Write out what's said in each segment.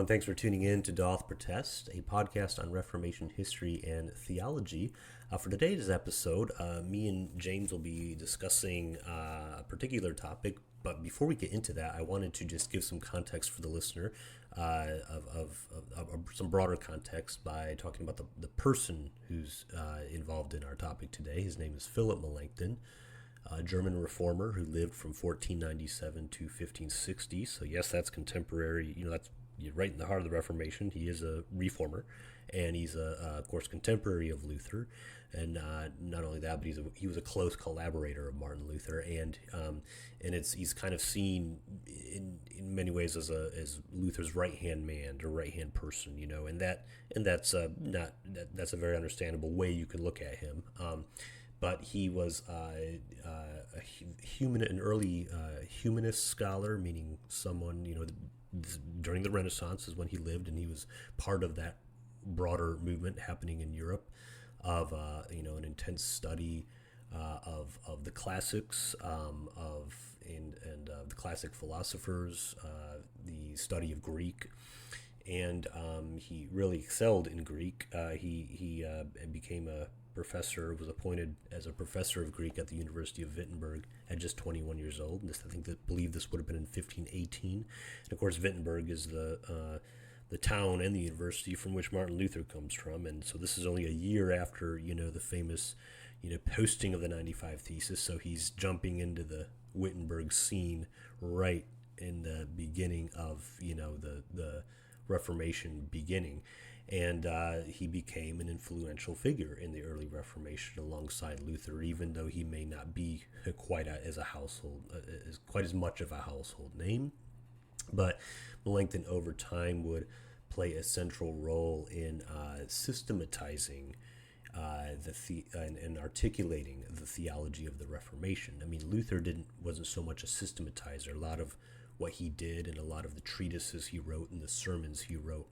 Thanks for tuning in to Doth Protest, a podcast on Reformation history and theology. For today's episode, me and James will be discussing a particular topic, but before we get into that, I wanted to just give some context for the listener of some broader context by talking about the person who's involved in our topic today. His name is Philip Melanchthon, a German reformer who lived from 1497 to 1560. So yes, that's contemporary, that's right in the heart of the Reformation. He is a reformer, and he's of course, contemporary of Luther, and not only that, but he was a close collaborator of Martin Luther, and he's kind of seen in many ways as Luther's right hand man or right hand person, and that's a very understandable way you can look at him. But he was an early humanist scholar, meaning someone, during the Renaissance is when he lived, and he was part of that broader movement happening in Europe of an intense study of the classics, of the classic philosophers, the study of Greek, and he really excelled in Greek. He became a professor, was appointed as a professor of Greek at the University of Wittenberg at just 21 years old. Believe this would have been in 1518. And of course, Wittenberg is the town and the university from which Martin Luther comes from. And so this is only a year after, the famous, posting of the 95 Thesis. So he's jumping into the Wittenberg scene right in the beginning of, the Reformation beginning. And he became an influential figure in the early Reformation alongside Luther, even though he may not be quite as much of a household name. But Melanchthon over time would play a central role in systematizing and articulating the theology of the Reformation. I mean, Luther wasn't so much a systematizer. A lot of what he did and a lot of the treatises he wrote and the sermons he wrote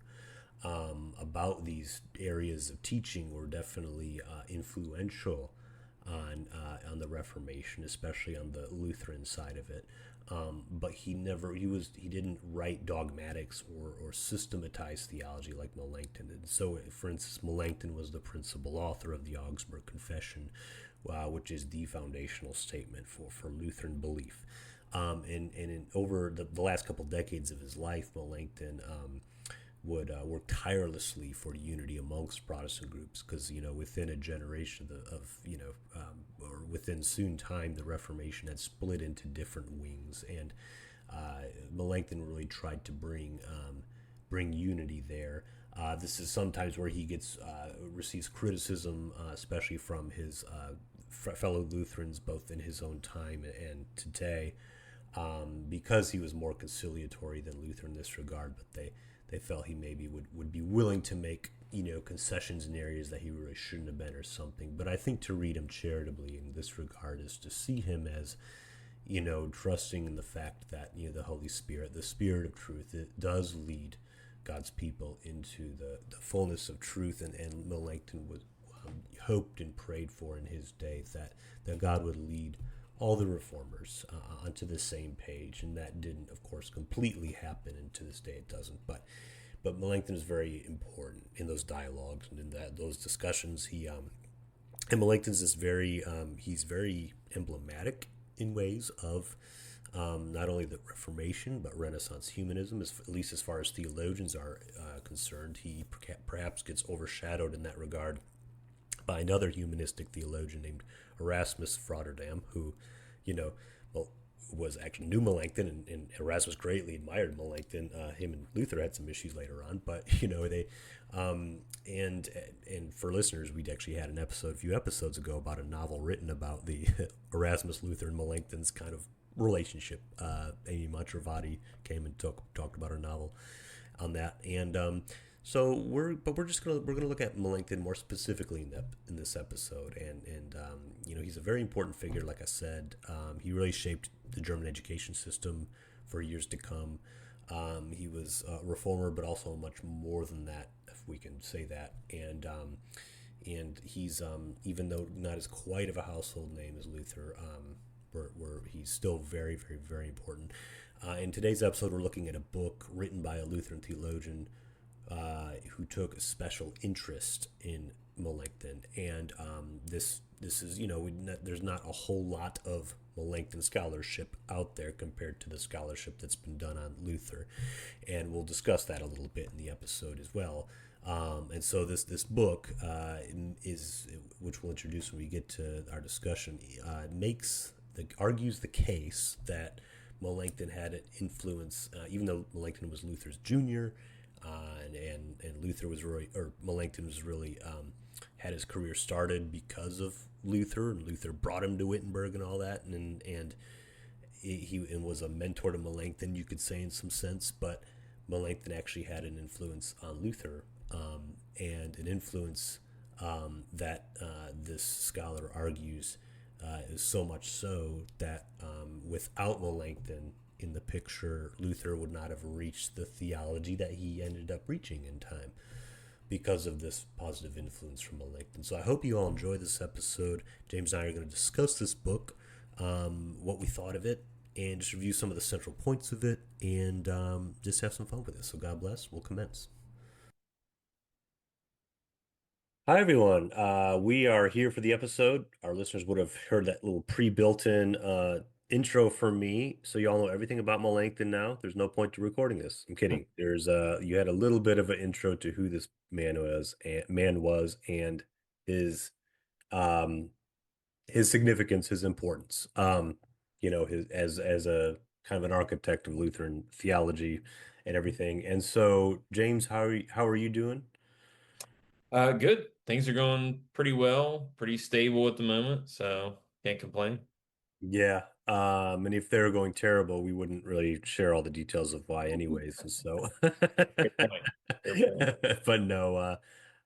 about these areas of teaching were definitely influential on the Reformation, especially on the Lutheran side of it. But he didn't write dogmatics or systematize theology like Melanchthon did. So, for instance, Melanchthon was the principal author of the Augsburg Confession, which is the foundational statement for Lutheran belief. Over the last couple decades of his life, Melanchthon would work tirelessly for unity amongst Protestant groups, because within a generation or within soon time, the Reformation had split into different wings, and Melanchthon really tried to bring unity there. This is sometimes where he receives criticism, especially from his fellow Lutherans, both in his own time and today, because he was more conciliatory than Luther in this regard. But they felt he maybe would be willing to make, concessions in areas that he really shouldn't have been or something. But I think to read him charitably in this regard is to see him as, trusting in the fact that, the Holy Spirit, the Spirit of truth, it does lead God's people into the fullness of truth. And Melanchthon was hoped and prayed for in his day that God would lead all the reformers onto the same page, and that didn't, of course, completely happen, and to this day it doesn't. But Melanchthon is very important in those dialogues and in those discussions. And Melanchthon's he's very emblematic in ways of not only the Reformation but Renaissance humanism, at least as far as theologians are concerned. He perhaps gets overshadowed in that regard by another humanistic theologian named Erasmus of Rotterdam, who, was actually knew Melanchthon, and Erasmus greatly admired Melanchthon. Him and Luther had some issues later on, but they, and for listeners, we'd actually had a few episodes ago about a novel written about the Erasmus, Luther, and Melanchthon's kind of relationship. Amy Mantravati came and talked about her novel on that, and so we're gonna look at Melanchthon more specifically in this episode, and you know, he's a very important figure. Like I said, he really shaped the German education system for years to come. He was a reformer, but also much more than that, if we can say that. And he's even though not as quite of a household name as Luther, he's still very, very, very important. In today's episode, we're looking at a book written by a Lutheran theologian who took a special interest in Melanchthon, and this is, you know, there's not a whole lot of Melanchthon scholarship out there compared to the scholarship that's been done on Luther, and we'll discuss that a little bit in the episode as well. And so this book is, which we'll introduce when we get to our discussion, argues the case that Melanchthon had an influence, even though Melanchthon was Luther's junior, and Luther was really, or Melanchthon was really had his career started because of Luther, and Luther brought him to Wittenberg and all that, and he was a mentor to Melanchthon, you could say in some sense, but Melanchthon actually had an influence on Luther, and an influence that this scholar argues is so much so that without Melanchthon in the picture, Luther would not have reached the theology that he ended up reaching in time because of this positive influence from Melanchthon. So I hope you all enjoy this episode. James and I are going to discuss this book, what we thought of it, and just review some of the central points of it, and just have some fun with it. So God bless. We'll commence. Hi, everyone. We are here for the episode. Our listeners would have heard that little pre-built-in intro from me, so you all know everything about Melanchthon now. There's no point to recording this. I'm kidding. There's you had a little bit of an intro to who this man was, and his um his significance, his importance. You know, his as a kind of an architect of Lutheran theology and everything. And so, James, how are you doing? Good. Things are going pretty well, pretty stable at the moment, so can't complain. Yeah. And if they were going terrible, we wouldn't really share all the details of why anyways. And so, Fair point. Fair point. but no,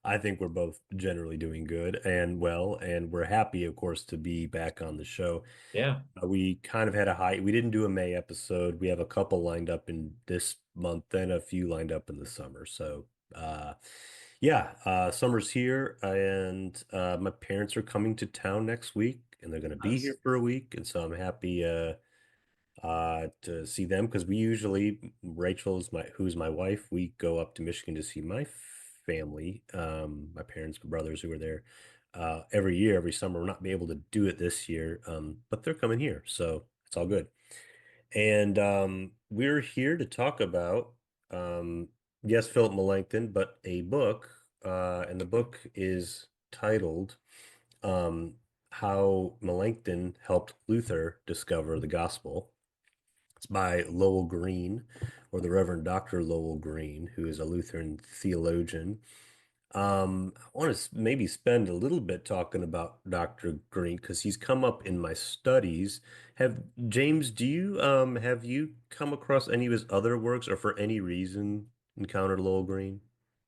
I think we're both generally doing good and well, and we're happy, of course, to be back on the show. Yeah. We kind of had we didn't do a May episode. We have a couple lined up in this month and a few lined up in the summer. So, yeah, summer's here, and my parents are coming to town next week, and they're going to be here Nice. for a week, and so I'm happy to see them because we usually, who's my wife, we go up to Michigan to see my family, my parents, my brothers who are there every year, every summer. We're not be able to do it this year, but they're coming here, so it's all good. And we're here to talk about, yes, Philip Melanchthon, but a book, and the book is titled How Melanchthon Helped Luther Discover the Gospel. It's by Lowell Green, or the Reverend Dr. Lowell Green, who is a Lutheran theologian. I want to maybe spend a little bit talking about Dr. Green because he's come up in my studies. Have James, do you have you come across any of his other works or for any reason encountered Lowell Green?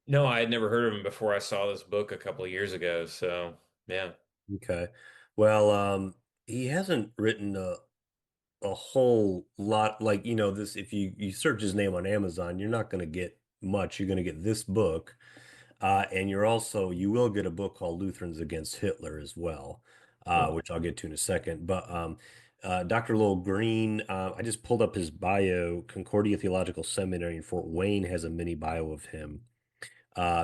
No, I had never heard of him before I saw this book a couple of years ago, so yeah. Okay. Well, he hasn't written a whole lot, like, you know, this, if you search his name on Amazon, you're not going to get much. You're going to get this book. And you will get a book called Lutherans Against Hitler as well, Oh, which I'll get to in a second. But Dr. Lowell Green, I just pulled up his bio. Concordia Theological Seminary in Fort Wayne has a mini bio of him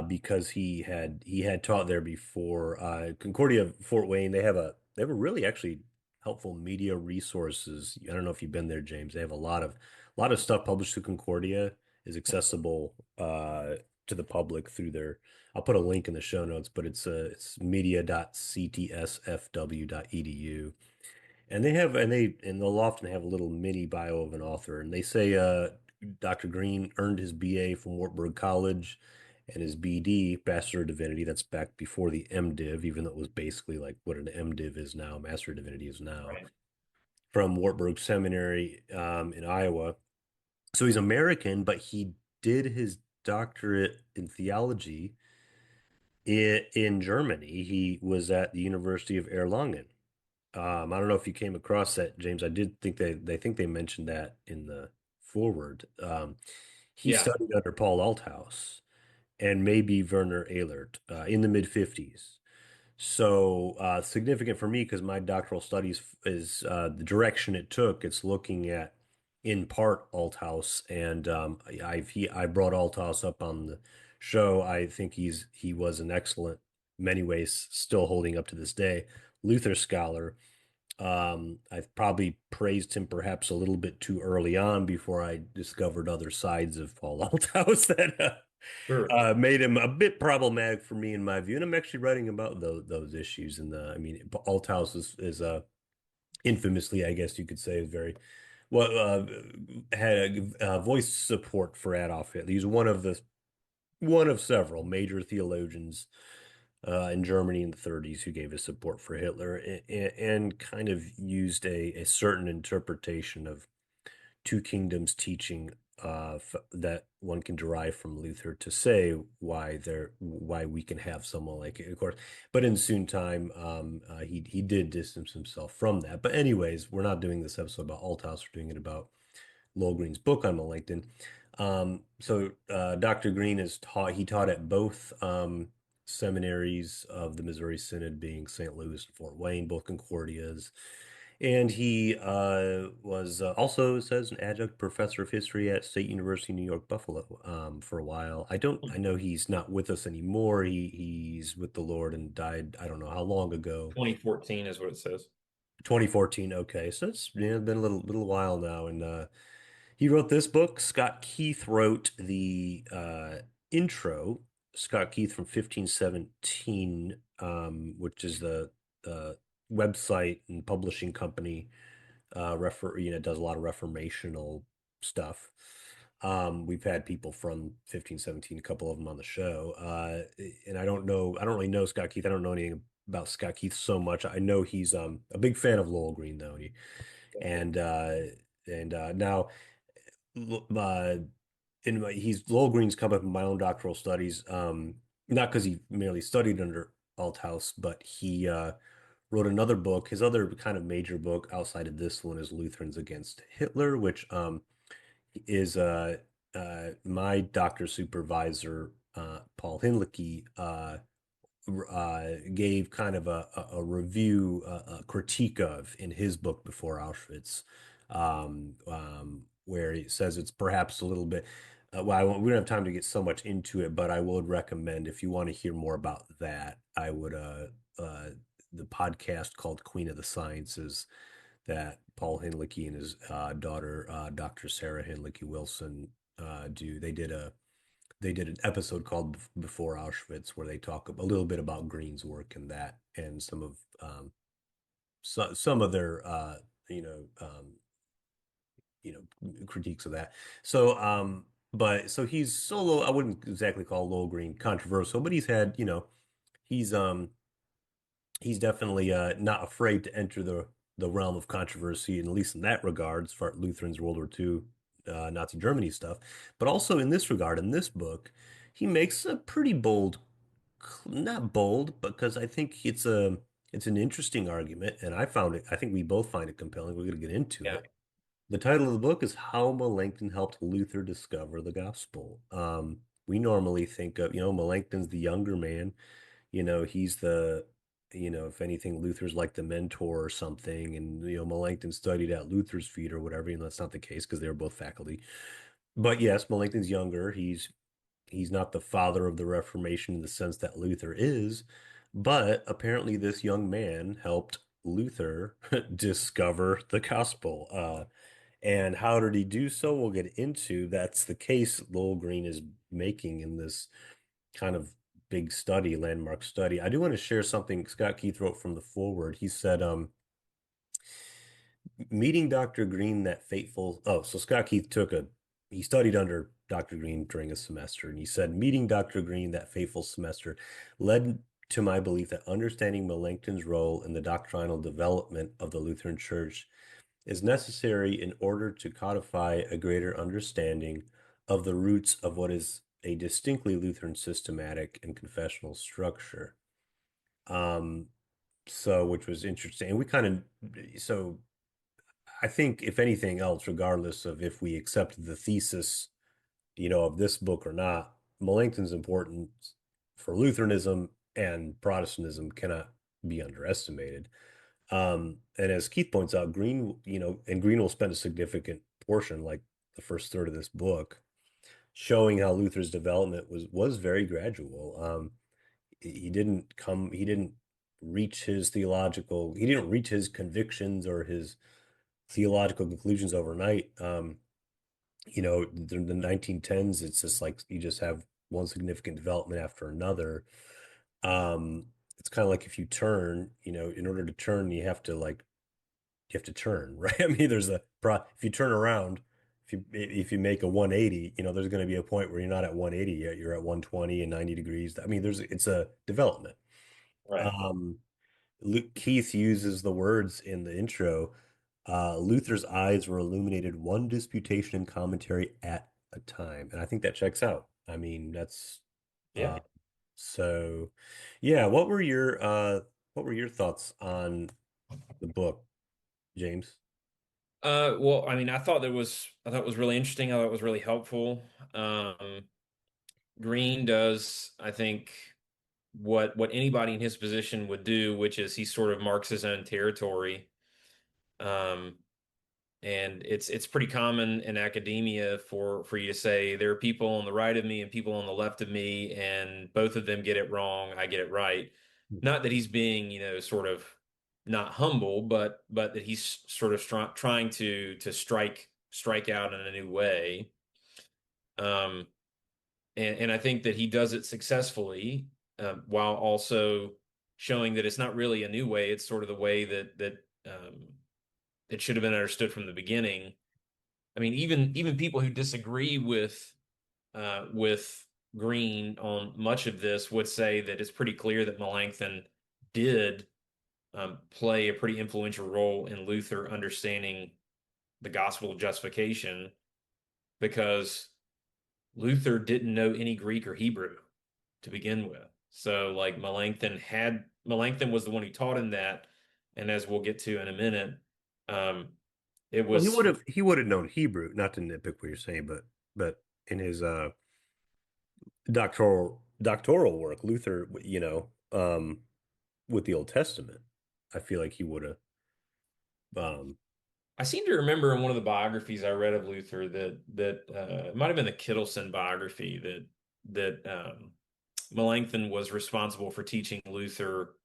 because he had taught there before. Concordia Fort Wayne, they have a really actually helpful media resources. I don't know if you've been there, James. They have a lot of stuff published through Concordia is accessible to the public through their. I'll put a link in the show notes, but it's media.ctsfw.edu. And they'll often have a little mini bio of an author. And they say Dr. Green earned his BA from Wartburg College and his BD, Bachelor of Divinity. That's back before the MDiv, even though it was basically like what an MDiv is now, Master of Divinity is now. right. from Wartburg Seminary in Iowa. So he's American, but he did his doctorate in theology in Germany. He was at the University of Erlangen. I don't know if you came across that, James. I did think they think they mentioned that in the forward. He Yeah, studied under Paul Althaus and maybe Werner Ehlert in the mid 50s. So significant for me because my doctoral studies is the direction it took. It's looking at in part Althaus, and I brought Althaus up on the show. I think he was an excellent, many ways, still holding up to this day, Luther scholar. I've probably praised him perhaps a little bit too early on before I discovered other sides of Paul Althaus that sure. made him a bit problematic for me in my view. And I'm actually writing about those issues. And I mean, Althaus is infamously, I guess you could say, is very well had voice support for Adolf Hitler. He's one of several major theologians in Germany in the 30s who gave his support for Hitler and kind of used a certain interpretation of two kingdoms teaching that one can derive from Luther to say why we can have someone like it, of course. But in soon time, he did distance himself from that. But anyways, we're not doing this episode about Althaus. We're doing it about Lowell Green's book on Melanchthon. Dr. Green is taught. He taught at both seminaries of the Missouri Synod, being St. Louis and Fort Wayne, both Concordias. And he was also says an adjunct professor of history at State University, New York, Buffalo, for a while. I know he's not with us anymore. He's with the Lord and died, I don't know how long ago. 2014 is what it says. 2014. Okay. So it's been a little while now. And he wrote this book. Scott Keith wrote the intro. Scott Keith from 1517, which is the website and publishing company does a lot of reformational stuff. We've had people from 1517, a couple of them on the show. And I don't really know Scott Keith. I don't know anything about Scott Keith so much. I know he's a big fan of Lowell Green though. And now uh, he's Lowell Green's come up in my own doctoral studies, not because he merely studied under Althaus, but he wrote another book. His other kind of major book outside of this one is Lutherans Against Hitler, which is my doctor supervisor, Paul Hinlicky, gave kind of a review, a critique of in his book Before Auschwitz, where he says it's perhaps a little bit. We don't have time to get so much into it, but I would recommend if you want to hear more about that, I would the podcast called Queen of the Sciences that Paul Hinlicky and his daughter, Dr. Sarah Hinlicky Wilson, do. They did an episode called Before Auschwitz where they talk a little bit about Green's work and that and some of some of their critiques of that. So but so he's solo. I wouldn't exactly call Lowell Green controversial, but he's he's definitely not afraid to enter the realm of controversy, and at least in that regard, as far as Lutherans, World War II, Nazi Germany stuff. But also in this regard, in this book, he makes a pretty bold, not bold, because I think it's an interesting argument, and I found it. I think we both find it compelling. We're going to get into Yeah. it. The title of the book is How Melanchthon Helped Luther Discover the Gospel. We normally think of, Melanchthon's the younger man. He's if anything, Luther's like the mentor or something. And, Melanchthon studied at Luther's feet or whatever. That's not the case because they were both faculty. But yes, Melanchthon's younger. He's not the father of the Reformation in the sense that Luther is. But apparently, this young man helped Luther discover the gospel. And how did he do so? We'll get into. That's the case Lowell Green is making in this kind of big study, landmark study. I do want to share something Scott Keith wrote from the forward. He said, meeting Dr. Green that fateful. Oh, so Scott Keith he studied under Dr. Green during a semester, and he said, meeting Dr. Green that fateful semester led to my belief that understanding Melanchthon's role in the doctrinal development of the Lutheran Church is necessary in order to codify a greater understanding of the roots of what is a distinctly Lutheran systematic and confessional structure. Um, so, which was interesting. And we kind of, so I think if anything else, regardless of if we accept the thesis, of this book or not, Melanchthon's importance for Lutheranism and Protestantism cannot be underestimated. And as Keith points out, Green, and Green will spend a significant portion, like the first third of this book, showing how Luther's development was very gradual. He didn't he didn't reach his convictions or his theological conclusions overnight. The 1910s, it's just like you just have one significant development after another. It's kind of like if you turn, in order to turn, you have to turn, right? I mean, if you turn around, if you make a 180, there's going to be a point where you're not at 180 yet, you're at 120 and 90 degrees. I mean, it's a development. Right. Um, Luke Keith uses the words in the intro. Luther's eyes were illuminated one disputation and commentary at a time, and I think that checks out. I mean, that's Yeah. uh, so. Yeah, what were your thoughts on the book, James? Well, I mean, I thought it was really interesting. I thought it was really helpful. Green does, I think, what anybody in his position would do, which is he sort of marks his own territory. Um, and it's pretty common in academia for you to say there are people on the right of me and people on the left of me, and both of them get it wrong, I get it right. Not that he's being, sort of not humble, but that he's sort of trying to strike out in a new way. Um, and I think that he does it successfully, while also showing that it's not really a new way. It's sort of the way that it should have been understood from the beginning. I mean, even people who disagree with Green on much of this would say that it's pretty clear that Melanchthon did play a pretty influential role in Luther understanding the gospel of justification, because Luther didn't know any Greek or Hebrew to begin with. So like Melanchthon was the one who taught him that, and as we'll get to in a minute, um, it Well, he was would have he would have known Hebrew, not to nitpick what you're saying, but in his doctoral work, Luther, with the Old Testament, I feel like he would have. Um, I seem to remember in one of the biographies I read of Luther that it might have been the Kittelson biography that Melanchthon was responsible for teaching Luther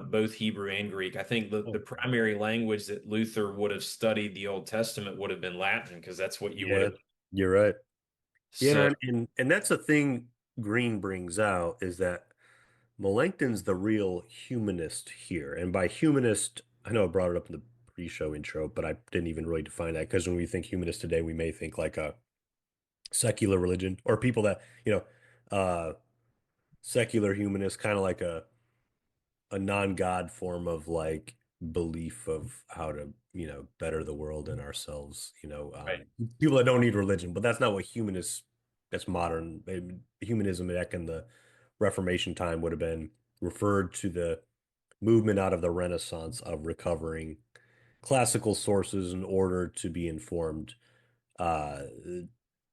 both Hebrew and Greek. I think the primary language that Luther would have studied the Old Testament would have been Latin, because that's what you would yeah, have. you're right. So And that's a thing Green brings out is that Melanchthon's the real humanist here. And by humanist, I know I brought it up in the pre-show intro, but I didn't even really define that because when we think humanist today, we may think like a secular religion or people that, secular humanist, kind of like a non-God form of like belief of how to, better the world and ourselves, right. people that don't need religion, but that's not what humanists, that's modern humanism back in the Reformation time would have been referred to the movement out of the Renaissance of recovering classical sources in order to be informed uh,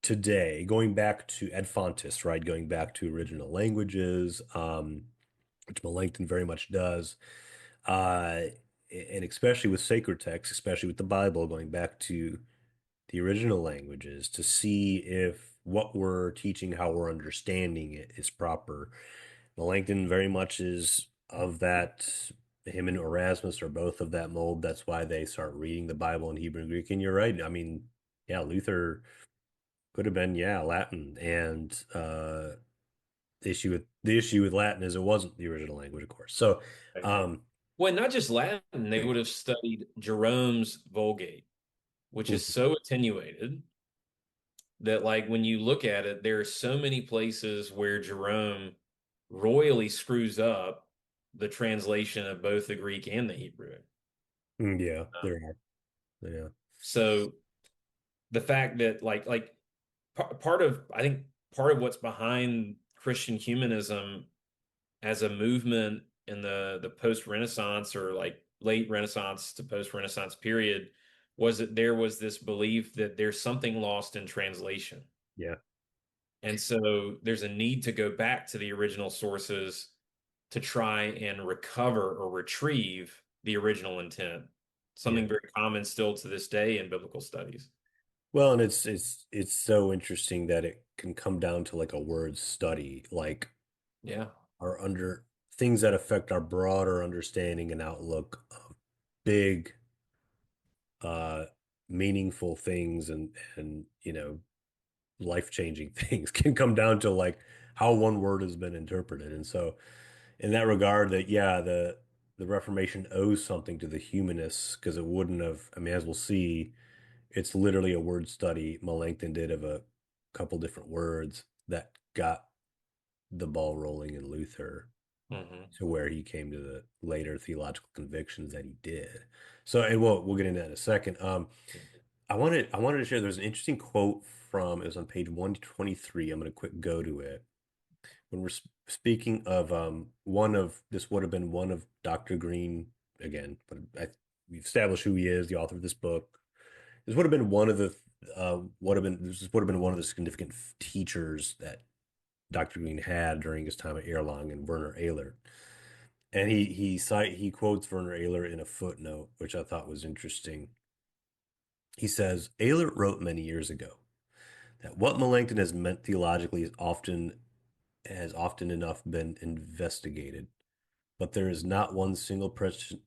today, going back to Ed Fontes, right? Going back to original languages, which Melanchthon very much does, uh, and especially with sacred texts, especially with the Bible, going back to the original languages to see if what we're teaching, how we're understanding it is proper. Melanchthon very much is of that. Him and Erasmus are both of that mold. That's why they start reading the Bible in Hebrew and Greek. And you're right. I mean, yeah, Luther could have been, yeah, Latin. And the issue with Latin is it wasn't the original language, of course. So, Right. um, Well, not just Latin, they would have studied Jerome's Vulgate, which is so attenuated that, like, when you look at it, there are so many places where Jerome royally screws up the translation of both the Greek and the Hebrew. yeah, there are. Yeah. So the fact that part of I think part of what's behind Christian humanism as a movement in the post-Renaissance or like late Renaissance to post-Renaissance period was that there was this belief that there's something lost in translation. Yeah. And so there's a need to go back to the original sources to try and recover or retrieve the original intent. Yeah. Something very common still to this day in biblical studies. Well, and it's so interesting that it can come down to like a word study, like Yeah. our under things that affect our broader understanding and outlook of big uh meaningful things and life-changing things can come down to like how one word has been interpreted. And so in that regard that yeah, the Reformation owes something to the humanists because it wouldn't have, I mean, as we'll see, it's literally a word study Melanchthon did of a couple different words that got the ball rolling in Luther Hmm. to where he came to the later theological convictions that he did. So, and we'll get into that in a second. I wanted to share. There's an interesting quote from, it was on page 123. I'm going to quick go to it. When we're speaking of one of, this would have been one of Dr. Green again, but we've established who he is, the author of this book. This would have been one of the this would have been one of the significant teachers that Dr. Green had during his time at Erlangen, and Werner Ehlert. And he quotes Werner Ehlert in a footnote, which I thought was interesting. He says, Ehlert wrote many years ago that what Melanchthon has meant theologically has often enough been investigated, but there is not one single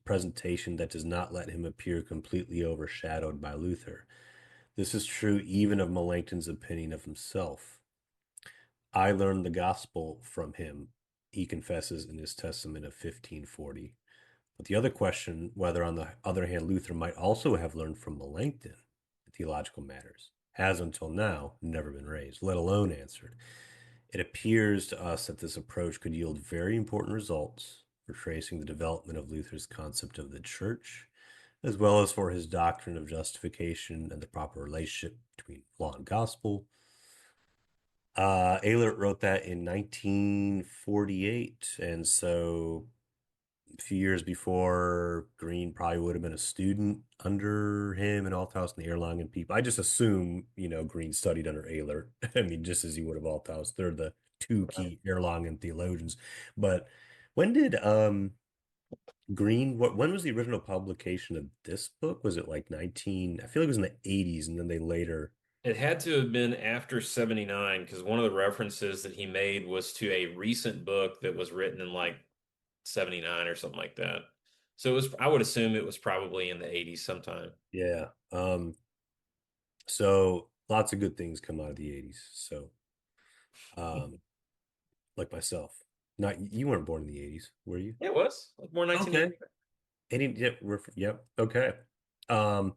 presentation that does not let him appear completely overshadowed by Luther. This is true even of Melanchthon's opinion of himself. I learned the gospel from him, he confesses in his testament of 1540. But the other question, whether on the other hand Luther might also have learned from Melanchthon theological matters, has until now never been raised, let alone answered. It appears to us that this approach could yield very important results for tracing the development of Luther's concept of the church, as well as for his doctrine of justification and the proper relationship between law and gospel. Ehlert wrote that in 1948, and so a few years before, Green probably would have been a student under him and Althaus and the Erlangen people. I just assume, Green studied under Ehlert. I mean, just as he would have Althaus. They're the two key Erlangen theologians. But when did Green, when was the original publication of this book? Was it like 19, I feel like it was in the 80s, and then they later, It had to have been after 79 because one of the references that he made was to a recent book that was written in like 79 or something like that. So I would assume it was probably in the 80s sometime. yeah. So lots of good things come out of the 80s. So, um, like myself. Not, you weren't born in the 80s, were you? It was like more Okay. 1980. 80, yep, yep. Okay. Um,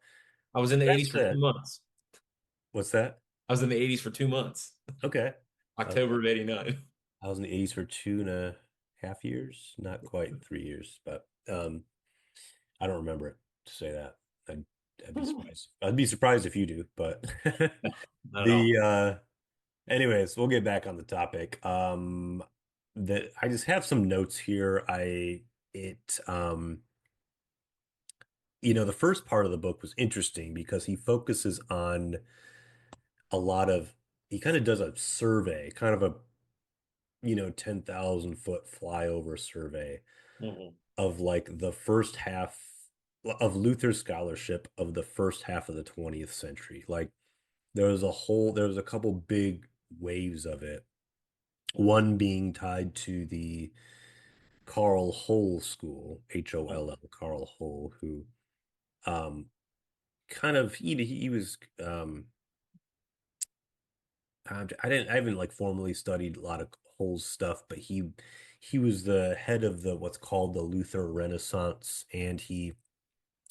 I was in the that 80s for two said, months. what's that? I was in the 80s for 2 months. Okay. October Okay. of 89. I was in the 80s for 2.5 years, not quite 3 years, but I don't remember it to say that. I'd be surprised. I'd be surprised if you do, but No, not at the all. anyways, we'll get back on the topic. That I just have some notes here. It the first part of the book was interesting because he focuses on a lot of, he kind of does a survey, kind of a, 10,000 foot flyover survey Mhm. of like the first half of Luther's scholarship of the first half of the 20th century. Like there was a couple big waves of it. One being tied to the Carl Hull school, Holl, Carl Hull, who um kind of he was I haven't like formally studied a lot of Hull's stuff, but he was the head of the what's called the Luther Renaissance, and he,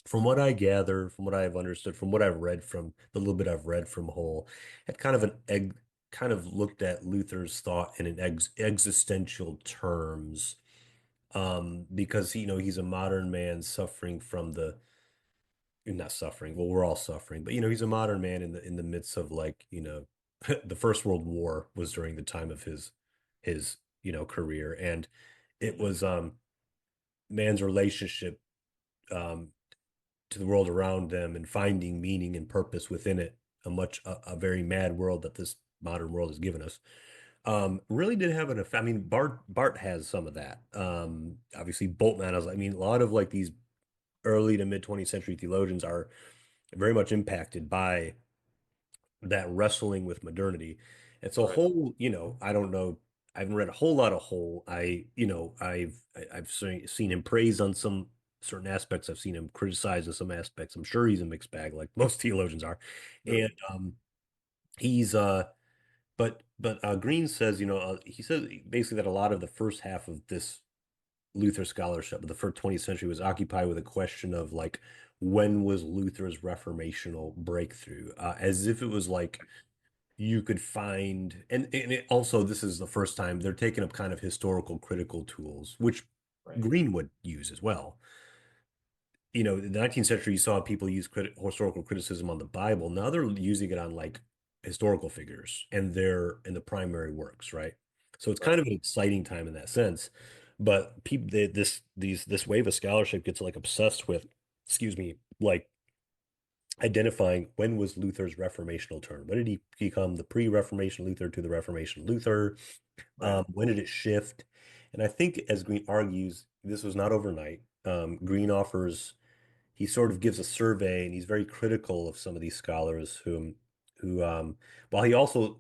from what I gather, from what I've understood, from what I've read, from the little bit I've read from Hull, had kind of looked at Luther's thought in an existential terms, because he's a modern man suffering from the not suffering. Well, we're all suffering, but he's a modern man in the midst of like, the First World War was during the time of his career, and it Mhm. was man's relationship um to the world around them and finding meaning and purpose within it, a very mad world that this modern world has given us. Really did have an effect. I mean, Bart has some of that. Obviously Boltman has, I mean, a lot of like these early to mid 20th century theologians are very much impacted by that wrestling with modernity. And so Right. whole, I don't know, I haven't read a whole lot of Whole. I've seen him praised on some certain aspects. I've seen him criticized in some aspects. I'm sure he's a mixed bag, like most theologians are. Sure. And he's but Green says, he says basically that a lot of the first half of this Luther scholarship of the first 20th century was occupied with a question of like, when was Luther's reformational breakthrough? As if it was like you could find, and also this is the first time they're taking up kind of historical critical tools, which Right. Green would use as well. In the 19th century, you saw people use historical criticism on the Bible. Now they're using it on like historical figures and the primary works, right? So it's kind Right. of an exciting time in that sense. But people, this wave of scholarship gets like obsessed with, excuse me, like identifying when was Luther's reformational turn. When did he become the pre-Reformation Luther to the Reformation Luther? Right. When did it shift? And I think, as Green argues, this was not overnight. Green offers he sort of gives a survey, and he's very critical of some of these scholars who while he also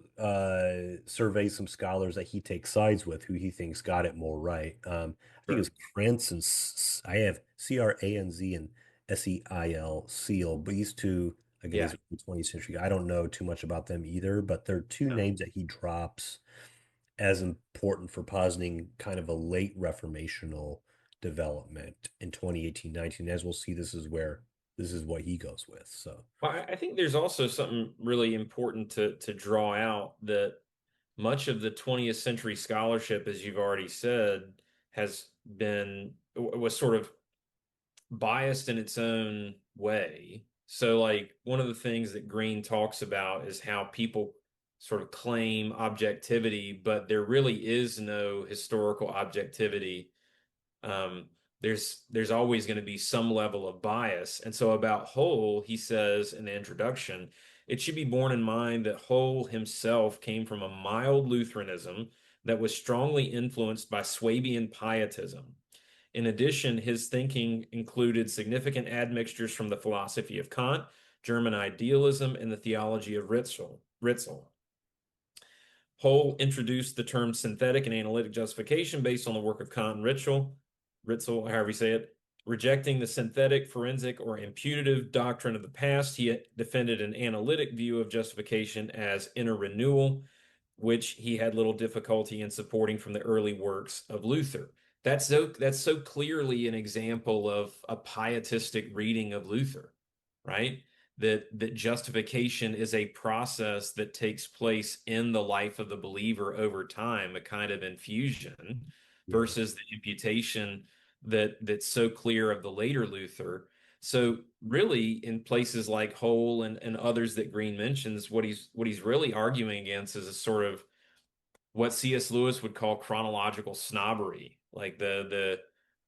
surveys some scholars that he takes sides with, who he thinks got it more right. I think it's Sure. Krantz and I have Cranz and Seil Seal, but these two, again, these Yeah. are 20th century. I don't know too much about them either, but they're two No. names that he drops as important for positing kind of a late reformational development in 2018-19. As we'll see, this is what he goes with. So Well, I think there's also something really important to draw out that much of the 20th century scholarship, as you've already said, has been was sort of biased in its own way. So, like, one of the things that Green talks about is how people sort of claim objectivity, but there really is no historical objectivity. um, there's always going to be some level of bias. And so about Hull, he says in the introduction, it should be borne in mind that Hull himself came from a mild Lutheranism that was strongly influenced by Swabian pietism. In addition, his thinking included significant admixtures from the philosophy of Kant, German idealism, and the theology of Ritzel. Hull introduced the term synthetic and analytic justification based on the work of Kant and Ritzel, however you say it. Rejecting the synthetic, forensic, or imputative doctrine of the past, he defended an analytic view of justification as inner renewal, which he had little difficulty in supporting from the early works of Luther. That's so clearly an example of a pietistic reading of Luther, right? That justification is a process that takes place in the life of the believer over time, a kind of infusion, yeah, versus the imputation that's so clear of the later Luther. So really, in places like Hole and others that Green mentions, what he's really arguing against is a sort of what C.S. Lewis would call chronological snobbery, like the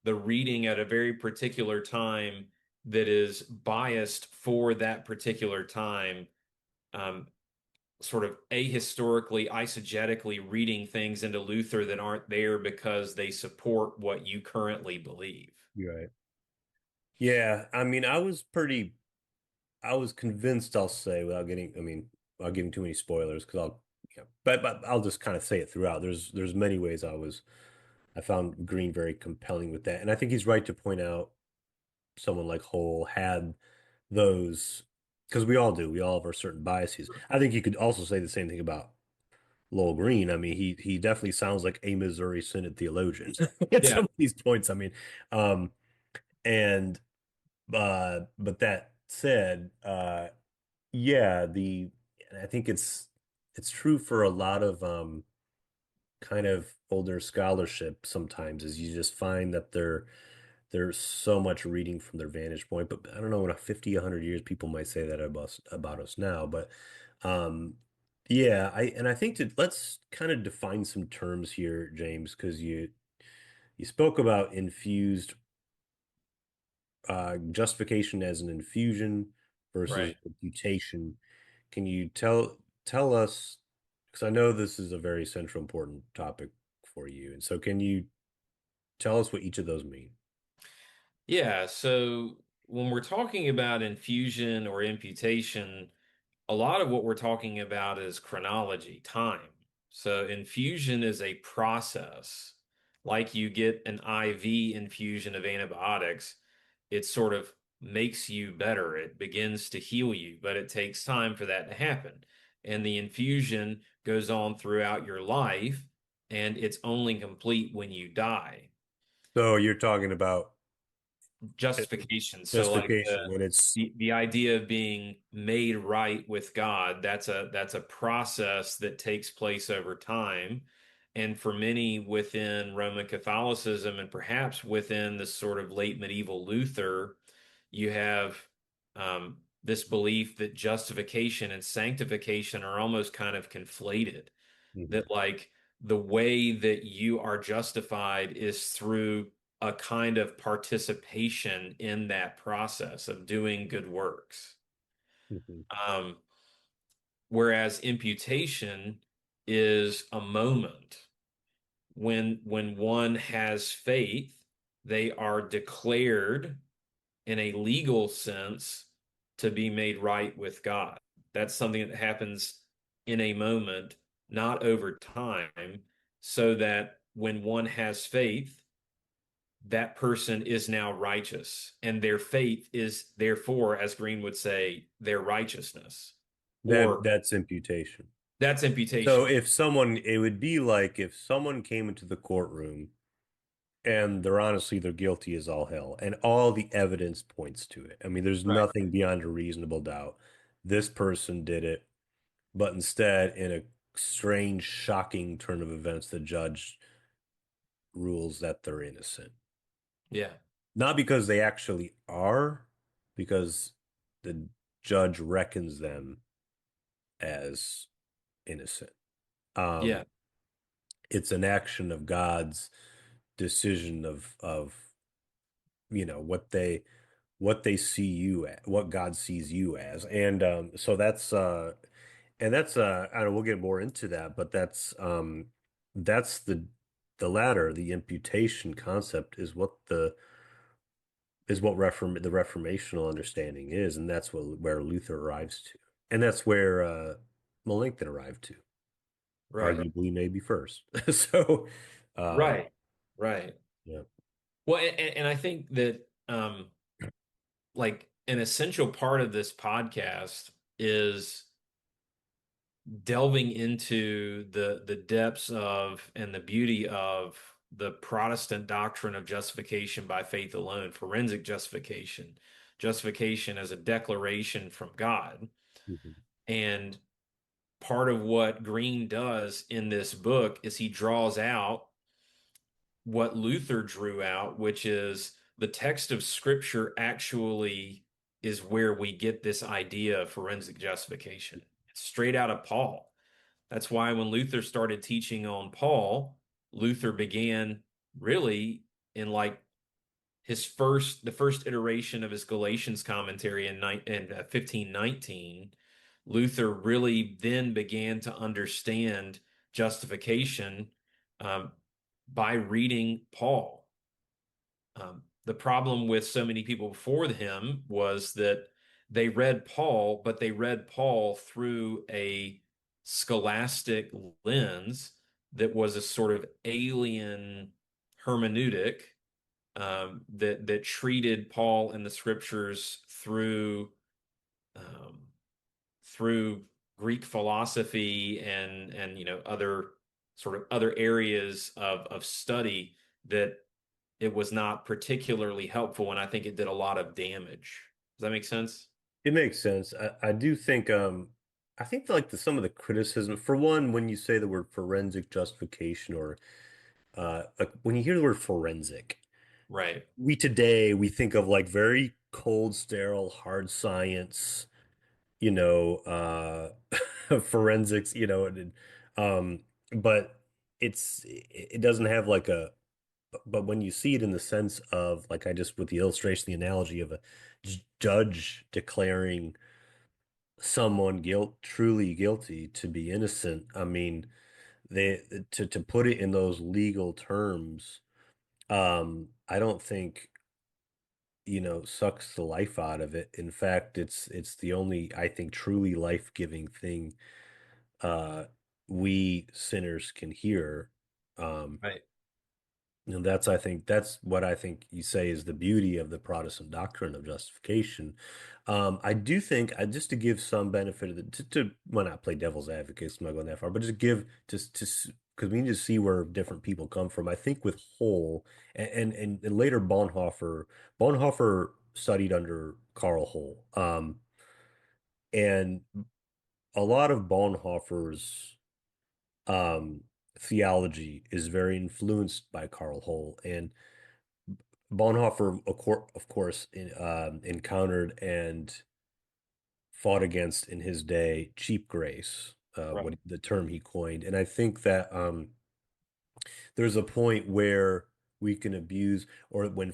reading at a very particular time that is biased for that particular time, um, sort of ahistorically, eisegetically reading things into Luther that aren't there because they support what you currently believe. you're right. Yeah, I mean, I was convinced, I'll say, without giving too many spoilers, because but I'll just kind of say it throughout. There's many ways I found Green very compelling with that, and I think he's right to point out someone like Hole had those, because we all do. We all have our certain biases. I think you could also say the same thing about Lowell Green. I mean, he definitely sounds like a Missouri Synod theologian at Yeah. some of these points. I mean, um, and but that said, yeah, I think it's true for a lot of kind of older scholarship sometimes is you just find that they're there's so much reading from their vantage point. But I don't know, in a 50, 100 years, people might say that about us now. But um, yeah, I think that let's kind of define some terms here, James, because you spoke about infused justification as an infusion versus Right. imputation. Can you tell us, because I know this is a very central important topic for you, and so can you tell us what each of those mean? Yeah. So when we're talking about infusion or imputation, a lot of what we're talking about is chronology, time. So infusion is a process. Like you get an IV infusion of antibiotics, it sort of makes you better. It begins to heal you, but it takes time for that to happen. And the infusion goes on throughout your life, and it's only complete when you die. So you're talking about Justification. So like justification when it's the idea of being made right with God, that's a process that takes place over time. And for many within Roman Catholicism and perhaps within this sort of late medieval Luther, you have this belief that justification and sanctification are almost kind of conflated. Mhm, That like the way that you are justified is through a kind of participation in that process of doing good works. mhm. Um, Whereas imputation is a moment when one has faith, they are declared in a legal sense to be made right with God. That's something that happens in a moment, not over time, so that when one has faith, that person is now righteous, and their faith is therefore, as Green would say, their righteousness, That or that's imputation. that's So imputation. if someone, it would be like if someone came into the courtroom and they're guilty as all hell, and all the evidence points to it. I mean, there's Right. nothing beyond a reasonable doubt. This person did it, but instead, in a strange, shocking turn of events, the judge rules that they're innocent. Yeah. Not because they actually are, because the judge reckons them as innocent. Um, Yeah. it's an action of God's decision of what they see you at, what God sees you as. And so that's I don't know, we'll get more into that, but that's the latter, the imputation concept is what the reformational understanding is, and that's where Luther arrives to. And that's where Melanchthon arrived to, Right. arguably maybe first. So Right. Right. yeah. Well, and I think that like an essential part of this podcast is delving into the depths of and the beauty of the Protestant doctrine of justification by faith alone, forensic justification, justification as a declaration from God. Mhm. And part of what Green does in this book is he draws out what Luther drew out, which is the text of Scripture actually is where we get this idea of forensic justification. It's straight out of Paul. That's why when Luther started teaching on Paul, Luther began really in like the first iteration of his Galatians commentary in 1519. Luther really then began to understand justification um, by reading Paul. The problem with so many people before him was that they read Paul, but they read Paul through a scholastic lens that was a sort of alien hermeneutic that treated Paul and the scriptures um, through Greek philosophy and other sort of other areas of study that it was not particularly helpful, and I think it did a lot of damage. Does that make sense? It makes sense. I do think I think like some of the criticism, for one, when you say the word forensic justification or like when you hear the word forensic, Right. We today we think of like very cold, sterile, hard science, you know, forensics, um, but it doesn't have like a but when you see it in the sense of like I just with the illustration, the analogy of a judge declaring someone truly guilty to be innocent, I mean, they to put it in those legal terms, I don't think sucks the life out of it. In fact, it's the only, I think, truly life-giving thing uh we sinners can hear. Um Right. and I think that's what I think you say is the beauty of the Protestant doctrine of justification. I do think, just to give some benefit of well, not play devil's advocate, it's not going that far, but just give to because we need to see where different people come from. I think with Hull and later Bonhoeffer studied under Carl Hull, and a lot of Bonhoeffer's um, theology is very influenced by Carl Hull. And Bonhoeffer, of course, encountered and fought against in his day cheap grace, Right. what the term he coined. And I think that there's a point where we can abuse, or when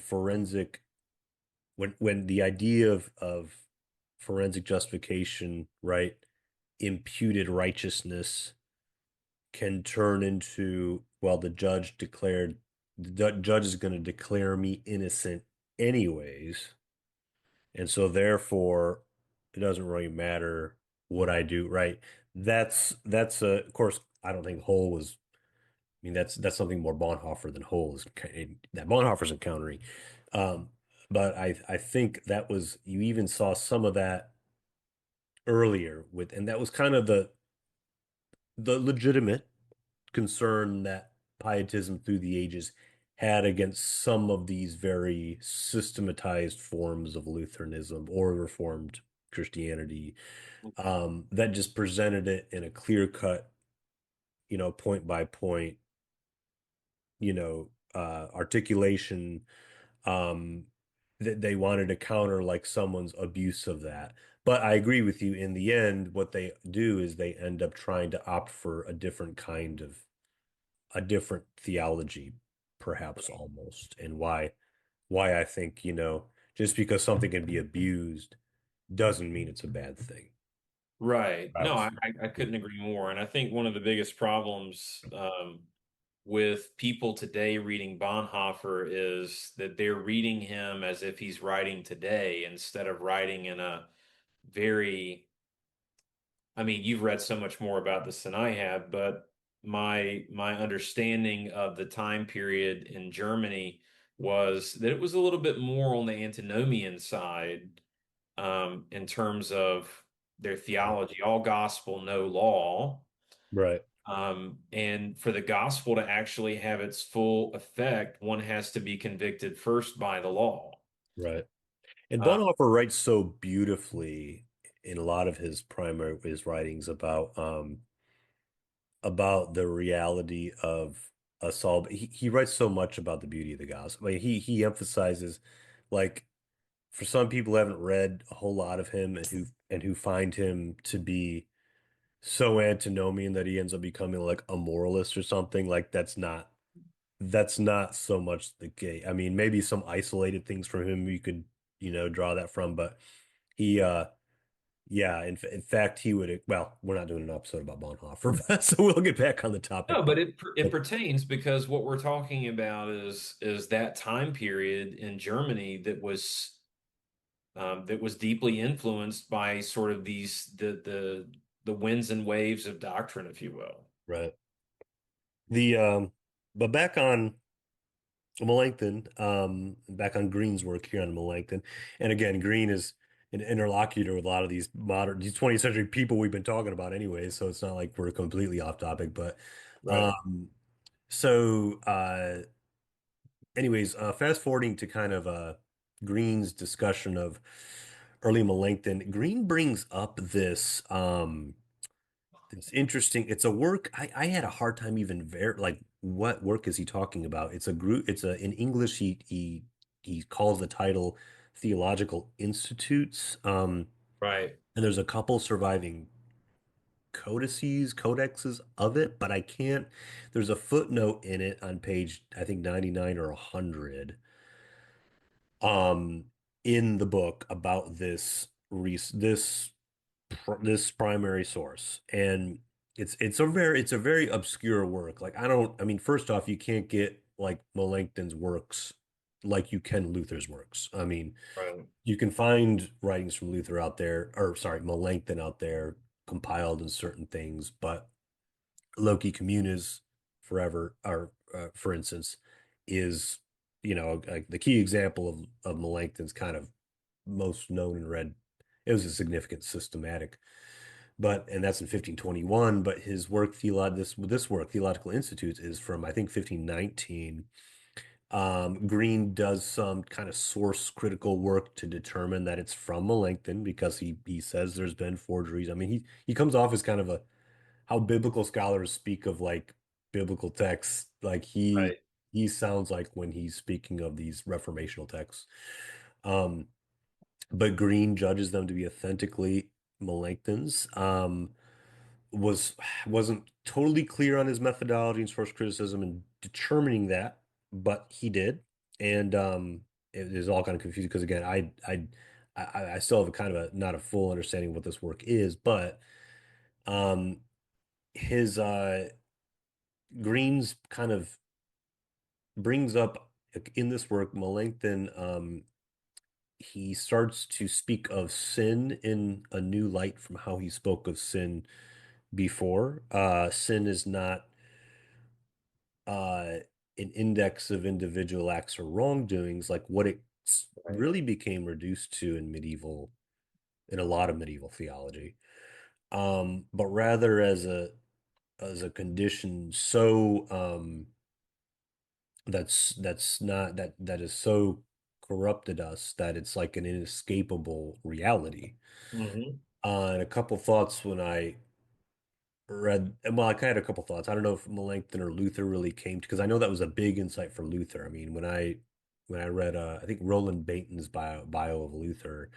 the idea of forensic justification, right, imputed righteousness can turn into, well, the judge is going to declare me innocent anyways. And so therefore, it doesn't really matter what I do, right? Of course, I don't think Hull was, I mean, that's something more Bonhoeffer than Hull is that Bonhoeffer's encountering. Um, but I think that was, you even saw some of that earlier and that was kind of the legitimate concern that pietism through the ages had against some of these very systematized forms of Lutheranism or Reformed Christianity, that just presented it in a clear cut, point by point, articulation, um, that they wanted to counter like someone's abuse of that. But I agree with you. In the end, what they do is they end up trying to opt for a different theology, perhaps almost, and why I think, just because something can be abused doesn't mean it's a bad thing. Right. I No, was, I couldn't agree more. And I think one of the biggest problems with people today reading Bonhoeffer is that they're reading him as if he's writing today instead of writing in a very, I mean, you've read so much more about this than I have, but my understanding of the time period in Germany was that it was a little bit more on the antinomian side, in terms of their theology, all gospel, no law. right, And for the gospel to actually have its full effect, one has to be convicted first by the law. right. And Uh, Bonhoeffer writes so beautifully in a lot of his writings about the reality of us all. But he writes so much about the beauty of the gospel. I mean, he emphasizes, like, for some people who haven't read a whole lot of him and who find him to be so antinomian that he ends up becoming like a moralist or something, like that's not so much the case. I mean, maybe some isolated things from him you could, draw that from, but he yeah, in fact he would, well, we're not doing an episode about Bonhoeffer, but so we'll get back on the topic, no, but it but pertains because what we're talking about is that time period in Germany that was deeply influenced by sort of the winds and waves of doctrine, if you will. right. The but back on Green's work here on Melanchthon. And again, Green is an interlocutor with a lot of these 20th century people we've been talking about anyway, so it's not like we're completely off topic. But Right. um, so anyways, fast forwarding to kind of Green's discussion of early Melanchthon, Green brings up It's interesting. It's a work I had a hard time even like what work is he talking about? It's a group. It's a in English he calls the title Theological Institutes. Right. And there's a couple surviving codexes of it, but I can't. There's a footnote in it on page I think 99 or 100 um in the book about this primary source, and it's a very obscure work. Like I mean, first off, you can't get like Melanchthon's works like you can Luther's works. I mean, Right. you can find writings from Luther out there, or sorry, Melanchthon out there compiled in certain things, but Loci Communis forever, or for instance, is like the key example of Melanchthon's kind of most known and read. It was a significant systematic, and that's in 1521. But his work, this work, Theological Institutes, is from I think 1519. Green does some kind of source critical work to determine that it's from Melanchthon because he says there's been forgeries. I mean, he comes off as kind of a how biblical scholars speak of like biblical texts. Like Right. he sounds like when he's speaking of these reformational texts. Um, but Green judges them to be authentically Melanchthon's. Was wasn't totally clear on his methodology and source criticism and determining that, but he did, and it is all kind of confusing because again, I still have a kind of a not a full understanding of what this work is, but um, his Green's kind of brings up in this work Melanchthon. He starts to speak of sin in a new light from how he spoke of sin before. Sin is not uh, an index of individual acts or wrongdoings, like what it Right. really became reduced to in a lot of medieval theology, but rather as a condition so that's not that is so corrupted us that it's like an inescapable reality. Hmm. And a couple thoughts when I read, well, I kind of had a couple thoughts. I don't know if Melanchthon or Luther really came to, because I know that was a big insight for Luther. I mean, when I read, I think Roland Bainton's bio of Luther,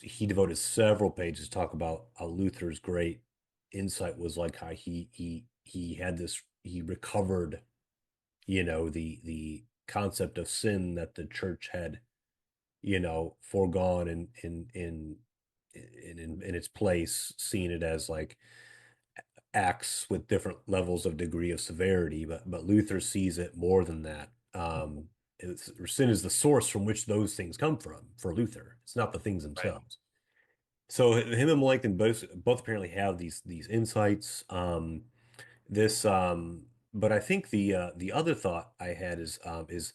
he devoted several pages to talk about how Luther's great insight was like how he had this, he recovered, the concept of sin that the church had, foregone in its place, seeing it as like acts with different levels of degree of severity, but Luther sees it more than that. Sin is the source from which those things come from for Luther. It's not the things Right. themselves. So him and Melanchthon both apparently have these insights. This but I think the other thought I had is that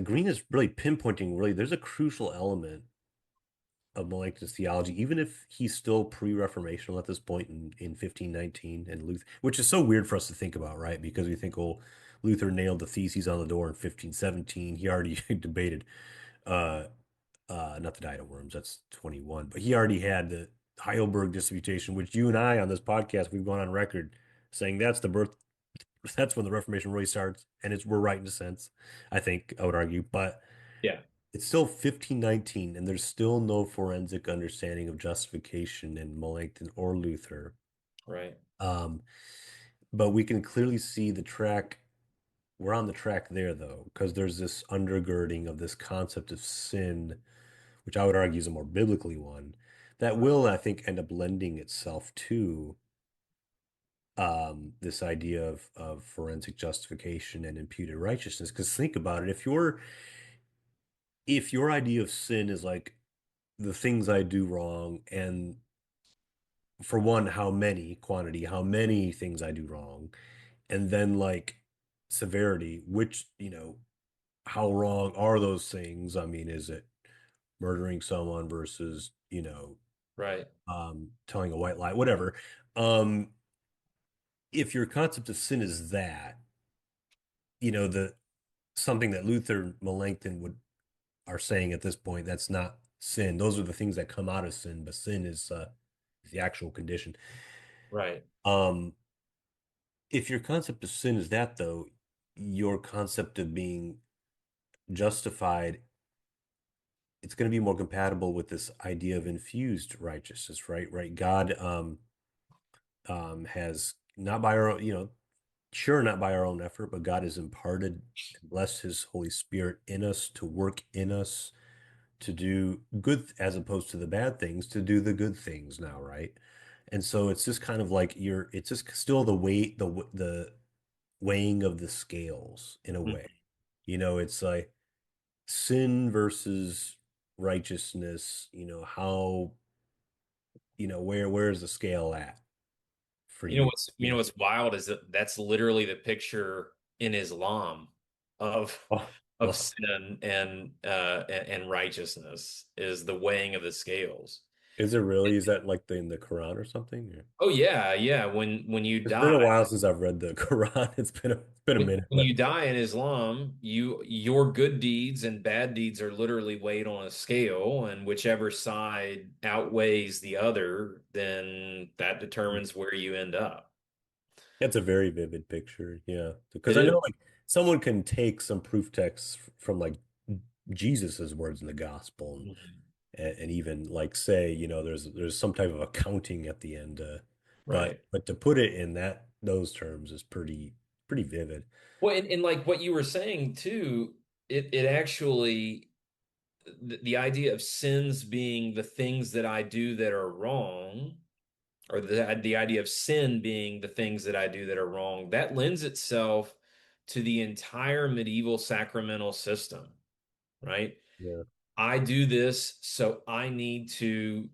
Green is really pinpointing really there's a crucial element of Melanchthon's theology, even if he's still pre-Reformational at this point in 1519, and Luther, which is so weird for us to think about, right? Because we think, oh, Luther nailed the theses on the door in 1517. He already debated, uh, not the Diet of Worms, that's 21, but he already had the Heidelberg Disputation, which you and I on this podcast, we've gone on record saying that's when the Reformation really starts, and we're right in a sense, I think, I would argue, but Yeah. it's still 1519, and there's still no forensic understanding of justification in Melanchthon or Luther. Right. Um, but we can clearly see the track. We're on the track there, though, because there's this undergirding of this concept of sin, which I would argue is a more biblically one, that will, I think, end up lending itself to this idea of forensic justification and imputed righteousness. Because think about it, if your idea of sin is like the things I do wrong, and for one, how many things I do wrong, and then like severity, which, how wrong are those things? I mean, is it murdering someone versus, Right. telling a white lie, whatever. Um, if your concept of sin is that, the something that Luther, Melanchthon would are saying at this point, that's not sin. Those are the things that come out of sin, but sin is the actual condition. Right. Um, if your concept of sin is that, though, your concept of being justified, it's going to be more compatible with this idea of infused righteousness, right? Right. God has not by our own, sure, not by our own effort, but God has imparted and blessed His Holy Spirit in us to work in us to do good as opposed to the bad things, to do the good things now, right? And so it's just kind of like it's just still the weight, the weighing of the scales in a way. Mhm. It's like sin versus righteousness, how, where's the scale at for you? You know what's wild is that that's literally the picture in Islam of Oh, of well, sin and righteousness is the weighing of the scales. is it really? Is that like in the Quran or something? Or- Oh yeah, yeah. When you It's been a die, while since I've read the Quran. It's been a minute, when but you die in Islam, your good deeds and bad deeds are literally weighed on a scale, and whichever side outweighs the other, then that determines where you end up. it's a very vivid picture. Yeah, because It I is. know like someone can take some proof texts from like Jesus's words in the gospel and even like say, there's some type of accounting at the end. But Right. but to put it in those terms is pretty vivid. Well, and like what you were saying too, it actually the idea of sins being the things that I do that are wrong, or the idea of sin being the things that I do that are wrong, that lends itself to the entire medieval sacramental system, right? Yeah. I do this, so I need to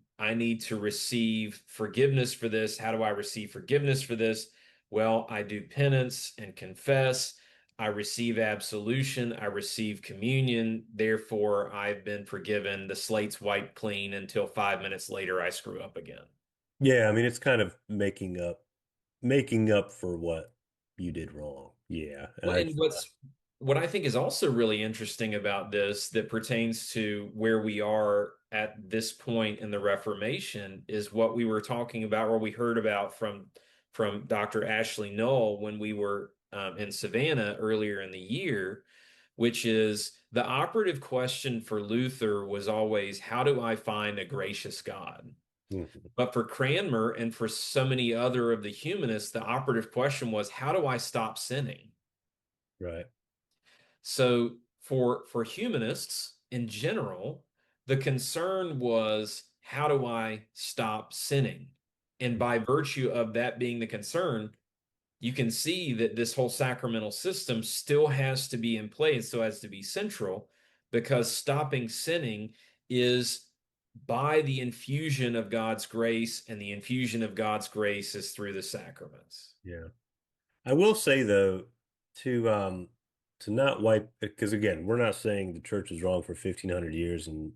receive forgiveness for this. How do I receive forgiveness for this? Well, I do penance and confess. I receive absolution. I receive communion. Therefore, I've been forgiven. The slate's wiped clean until 5 minutes later I screw up again. Yeah, I mean it's kind of making up for what you did wrong. Yeah. Well, and what I think is also really interesting about this that pertains to where we are at this point in the Reformation is what we were talking about, or we heard about from Dr. Ashley Null when we were in Savannah earlier in the year, which is the operative question for Luther was always, how do I find a gracious God? Mhm. But for Cranmer and for so many other of the humanists, the operative question was, how do I stop sinning? Right. So for humanists in general, the concern was how do I stop sinning? And by virtue of that being the concern, you can see that this whole sacramental system still has to be in place so as to be central because stopping sinning is by the infusion of God's grace, and the infusion of God's grace is through the sacraments. Yeah. I will say though, to not wipe because again, we're not saying the church was wrong for 1500 years and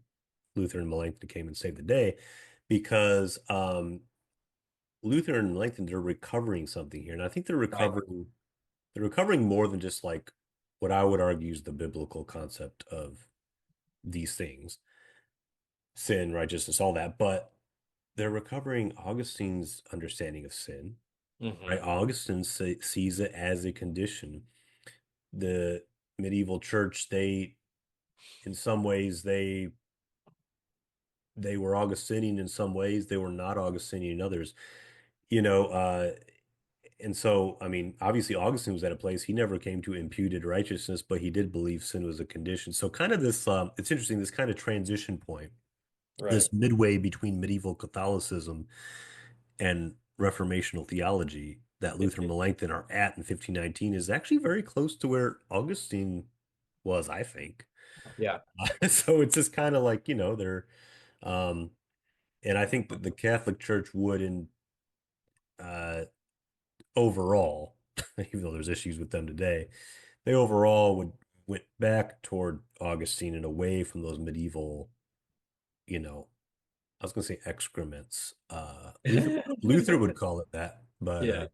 Luther and Melanchthon came and saved the day because Luther and Melanchthon they're recovering something here. And I think Right. they're recovering more than just like what I would argue is the biblical concept of these things, sin, righteousness, all that, but they're recovering Augustine's understanding of sin, right? Hmm. Augustine sees it as a condition. The medieval church, in some ways, they were Augustinian in some ways, they were not Augustinian in others, you know, and so, I mean, obviously Augustine was at a place he never came to imputed righteousness, but he did believe sin was a condition. So kind of this, it's interesting, this kind of transition point, Right. this midway between medieval Catholicism and Reformational theology that Luther and Melanchthon are at in 1519 is actually very close to where Augustine was, I think. Yeah. So it's just kind of like, um, and I think that the Catholic Church would uh, overall, even though there's issues with them today, they overall went back toward Augustine and away from those medieval, you know, I was going to say excrements. Luther would call it that, but Yeah.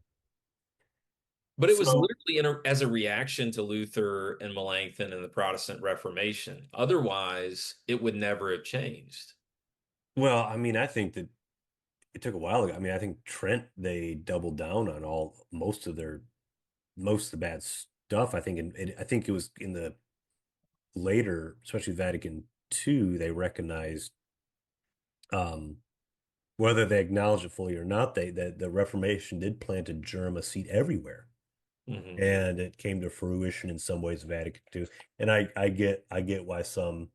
But it was so literally as a reaction to Luther and Melanchthon and the Protestant Reformation. Otherwise, it would never have changed. well, I mean, I think that it took a while ago. I mean, I think Trent, they doubled down on all most of the bad stuff. I think it was in the later, especially Vatican II, they recognized, um, whether they acknowledge it fully or not, the Reformation did plant a germ, a seed everywhere, Hmm. and it came to fruition in some ways, Vatican II. And I get why some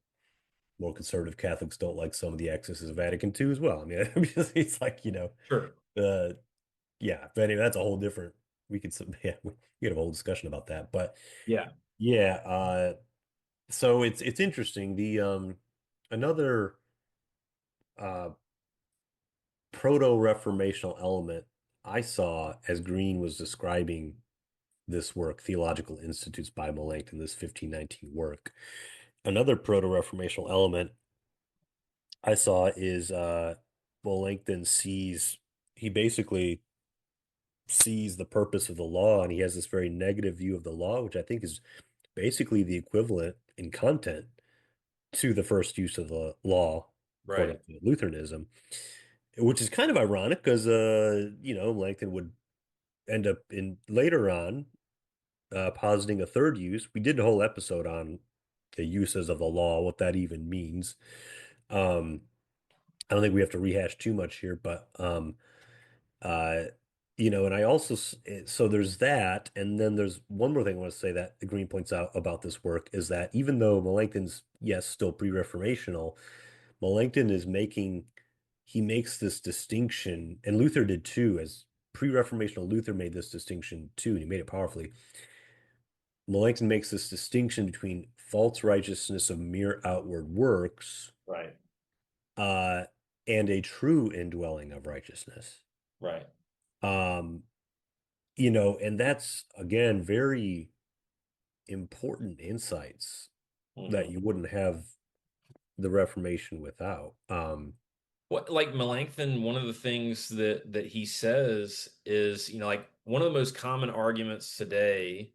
more conservative Catholics don't like some of the excesses of Vatican II as well. I mean, it's like, Sure. uh, yeah. But anyway, that's a whole different. Yeah, we could have a whole discussion about that. But Yeah. yeah, so it's interesting. The another uh proto-reformational element I saw as Green was describing this work, Theological Institutes by Melanchthon, this 1519 work. Another proto-reformational element I saw is Melanchthon he basically sees the purpose of the law, and he has this very negative view of the law, which I think is basically the equivalent in content to the first use of the law according Right. to Lutheranism, which is kind of ironic because Melanchthon would end up in later on positing a third use. We did a whole episode on the uses of the law, what that even means. Um, I don't think we have to rehash too much here, but uh, and I also so there's that, and then there's one more thing I want to say that the Green points out about this work is that even though Melanchthon's yes still pre-reformational, Melanchthon is making he makes this distinction, and Luther did too, as pre-reformational Luther made this distinction too, and he made it powerfully. Melanchthon makes this distinction between false righteousness of mere outward works Right. uh, and a true indwelling of righteousness. Right. Um, and that's again very important insights that Hmm. you wouldn't have the Reformation without. What like Melanchthon, one of the things that he says is, like one of the most common arguments today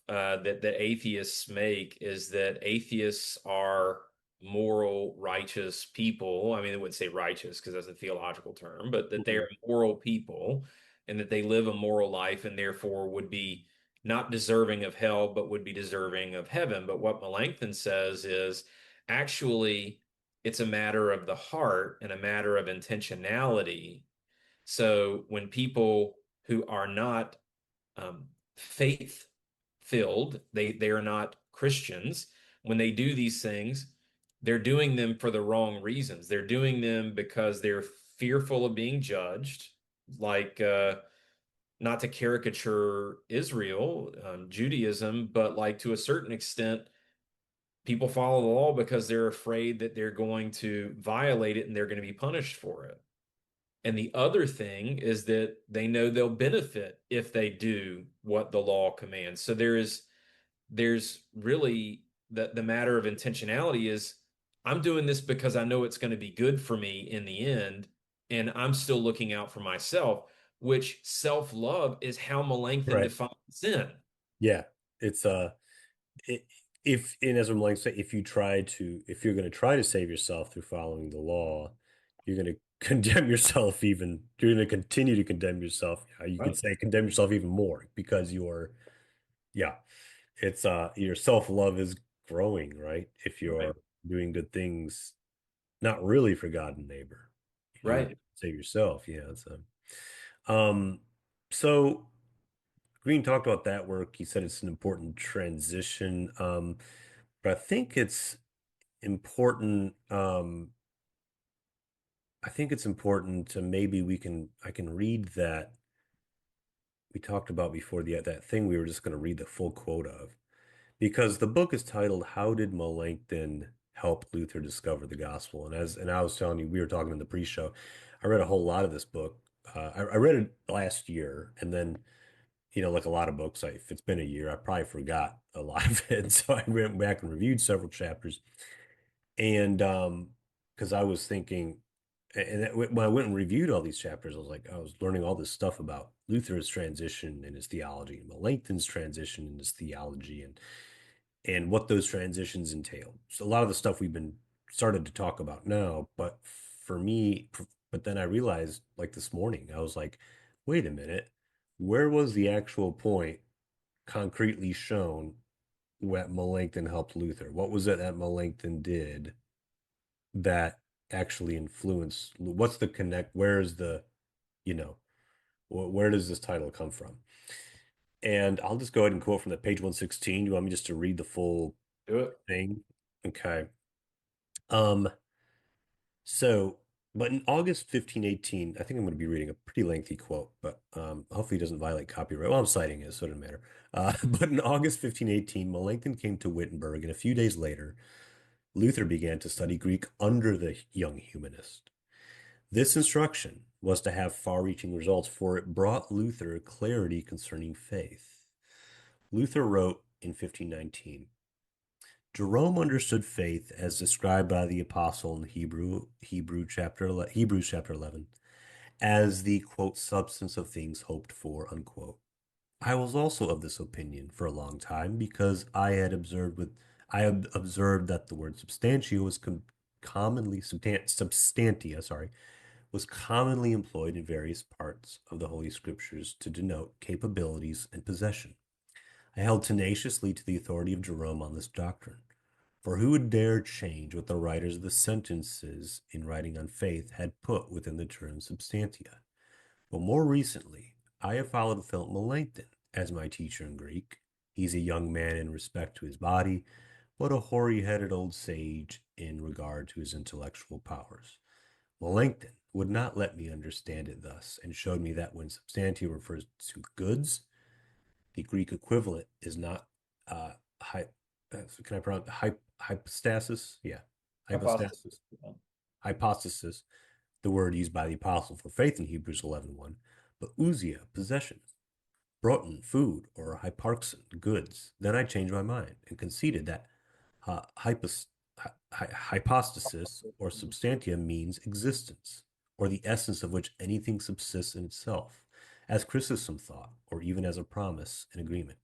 that atheists make is that atheists are moral, righteous people. I mean, they wouldn't say righteous because that's a theological term, but that they are Mhm. moral people and that they live a moral life and therefore would be not deserving of hell, but would be deserving of heaven. But what Melanchthon says is actually it's a matter of the heart and a matter of intentionality. So when people who are not faith filled, they are not Christians. When they do these things, they're doing them for the wrong reasons. They're doing them because they're fearful of being judged, like not to caricature Israel, Judaism, but like to a certain extent, people follow the law because they're afraid that they're going to violate it and they're going to be punished for it. And the other thing is that they know they'll benefit if they do what the law commands. So there's really the matter of intentionality is I'm doing this because I know it's going to be good for me in the end, and I'm still looking out for myself, which self-love is how Melanchthon Right. defines sin. Yeah. It's it, if and as I'm like say, if you're going to try to save yourself through following the law, you're going to condemn yourself even. You're going to continue to condemn yourself. You could Right. say condemn yourself even more because yeah, it's your self-love is growing, right? If Right. you're doing good things, not really for God and neighbor, you're doing it Right. to save yourself. Yeah, it's um so Green talked about that work. He said it's an important transition. But important. I think it's important to maybe I can read that we talked about before that thing we were just going to read the full quote of because the book is titled "How Did Melanchthon Help Luther Discover the Gospel?" And I was telling you, we were talking in the pre-show. I read a whole lot of this book. I read it last year, and then like a lot of books, if it's been a year, I probably forgot a lot of it. So I went back and reviewed several chapters. And because I was thinking, when I went and reviewed all these chapters, I was learning all this stuff about Luther's transition in his theology, and Melanchthon's transition in his theology, and what those transitions entail. So a lot of the stuff we've been started to talk about now, but for me, But then I realized, like this morning, I was like, wait a minute, where was the actual point concretely shown what Melanchthon helped Luther? What was it that Melanchthon did that actually influenced? What's the connect? Where's the, you know, where does this title come from? And I'll just go ahead and quote from the page 116. Do you want me just to read the full Do it. thing? Okay. Um, so, but in August 1518, I think I'm going to be reading a pretty lengthy quote, but hopefully it doesn't violate copyright. Well, I'm citing it, so it doesn't matter. But in August 1518, Melanchthon came to Wittenberg, and a few days later, Luther began to study Greek under the young humanist. This instruction was to have far-reaching results, for it brought Luther clarity concerning faith. Luther wrote in 1519, Jerome understood faith as described by the apostle in Hebrews chapter 11 as the quote substance of things hoped for unquote. I was also of this opinion for a long time because I had observed that the word substantia was substantia, sorry, was commonly employed in various parts of the Holy Scriptures to denote capabilities and possession. I held tenaciously to the authority of Jerome on this doctrine. For who would dare change what the writers of the sentences in writing on faith had put within the term substantia? But more recently, I have followed Philip Melanchthon as my teacher in Greek. He's a young man in respect to his body, but a hoary-headed old sage in regard to his intellectual powers. Melanchthon would not let me understand it thus, and showed me that when substantia refers to goods, the Greek equivalent is not hy can I pronounce hypostasis? Yeah, Hypothesis. hypostasis. Hypostasis, the word used by the apostle for faith in Hebrews 11:1, but ousia, possession, broton, food, or hyparxen, goods. Then I changed my mind and conceded that hypos, hypostasis or substantia means existence, or the essence of which anything subsists in itself, as Chrysostom thought, or even as a promise, an agreement.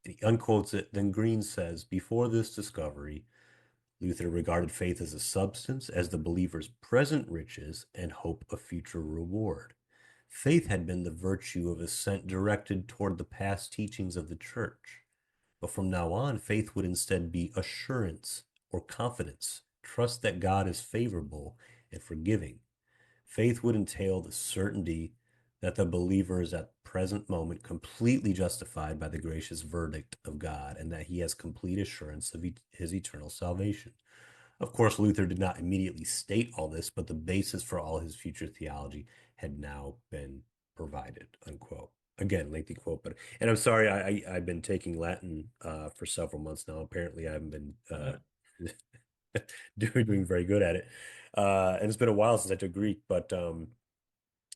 He unquotes it. Then Green says, before this discovery, Luther regarded faith as a substance, as the believer's present riches and hope of future reward. Faith had been the virtue of assent directed toward the past teachings of the church. But from now on, faith would instead be assurance or confidence, trust that God is favorable and forgiving. Faith would entail the certainty that the believer is at present moment completely justified by the gracious verdict of God and that he has complete assurance of his eternal salvation. Of course, Luther did not immediately state all this, but the basis for all his future theology had now been provided, unquote. Again, lengthy quote, but and I'm sorry, I've been taking Latin for several months now. Apparently, I haven't been doing very good at it, and it's been a while since I took Greek. But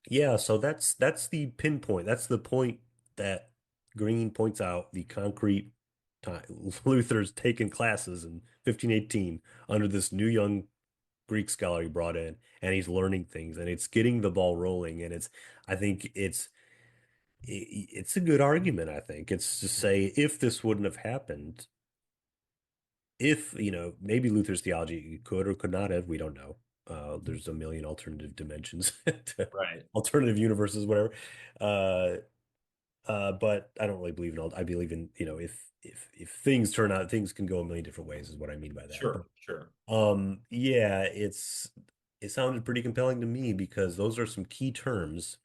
yeah, so that's the pinpoint. That's the point that Green points out. The concrete time Luther's taken classes in 1518 under this new young Greek scholar he brought in, and he's learning things, and it's getting the ball rolling. And I think it's a good argument. I think it's to say if this wouldn't have happened, if maybe Luther's theology could or could not have, we don't know. There's a million alternative dimensions, to Right. alternative universes, whatever. Uh, but I don't really believe in all. I believe in if things turn out, things can go a million different ways, is what I mean by that. But Sure. Sure. yeah, it sounded pretty compelling to me because those are some key terms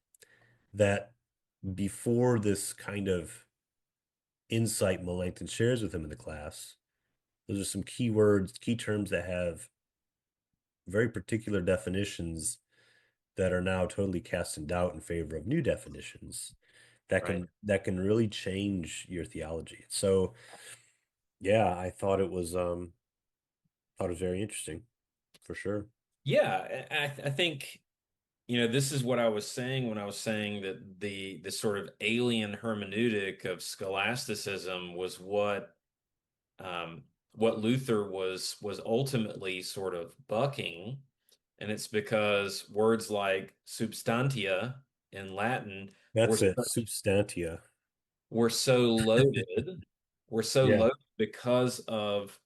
that before this kind of insight Melanchthon shares with him in the class, those are some key words, key terms that have very particular definitions that are now totally cast in doubt in favor of new definitions Right. that can really change your theology. So yeah, I thought it was very interesting for sure. Yeah, I think this is what I was saying when I was saying that the sort of alien hermeneutic of scholasticism was what Luther was ultimately sort of bucking, and it's because words like substantia in Latin were That's it, substantia. so loaded, were so Yeah. loaded because of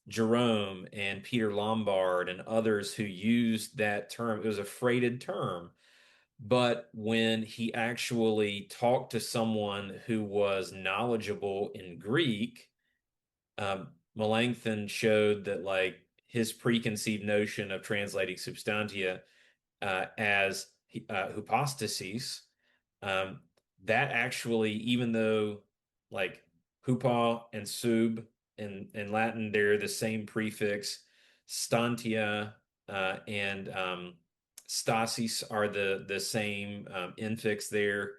Jerome and Peter Lombard and others who used that term. It was a freighted term. But when he actually talked to someone who was knowledgeable in Greek, Melanchthon showed that like his preconceived notion of translating substantia as hypostases, um, that actually, even though like hupa and sub in Latin, they're the same prefix, stantia and stasis are the same infix there,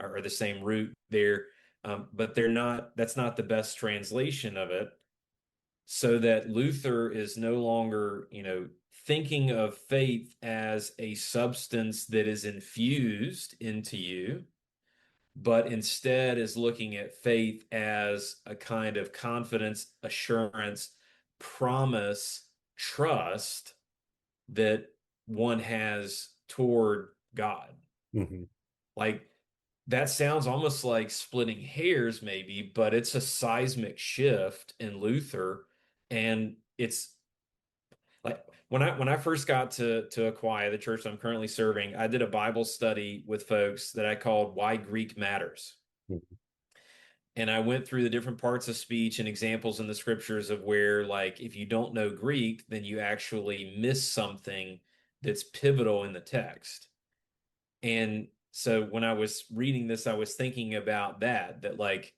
or the same root there, but they're not. That's not the best translation of it, so that Luther is no longer, thinking of faith as a substance that is infused into you, but instead is looking at faith as a kind of confidence, assurance, promise, trust that one has toward God. Hmm. Like that sounds almost like splitting hairs, maybe, but it's a seismic shift in Luther. And it's like when I first got to Aquia, the church I'm currently serving, I did a Bible study with folks that I called Why Greek Matters. And I went through the different parts of speech and examples in the scriptures of where, like, if you don't know Greek, then you actually miss something that's pivotal in the text. And so when I was reading this, I was thinking about that like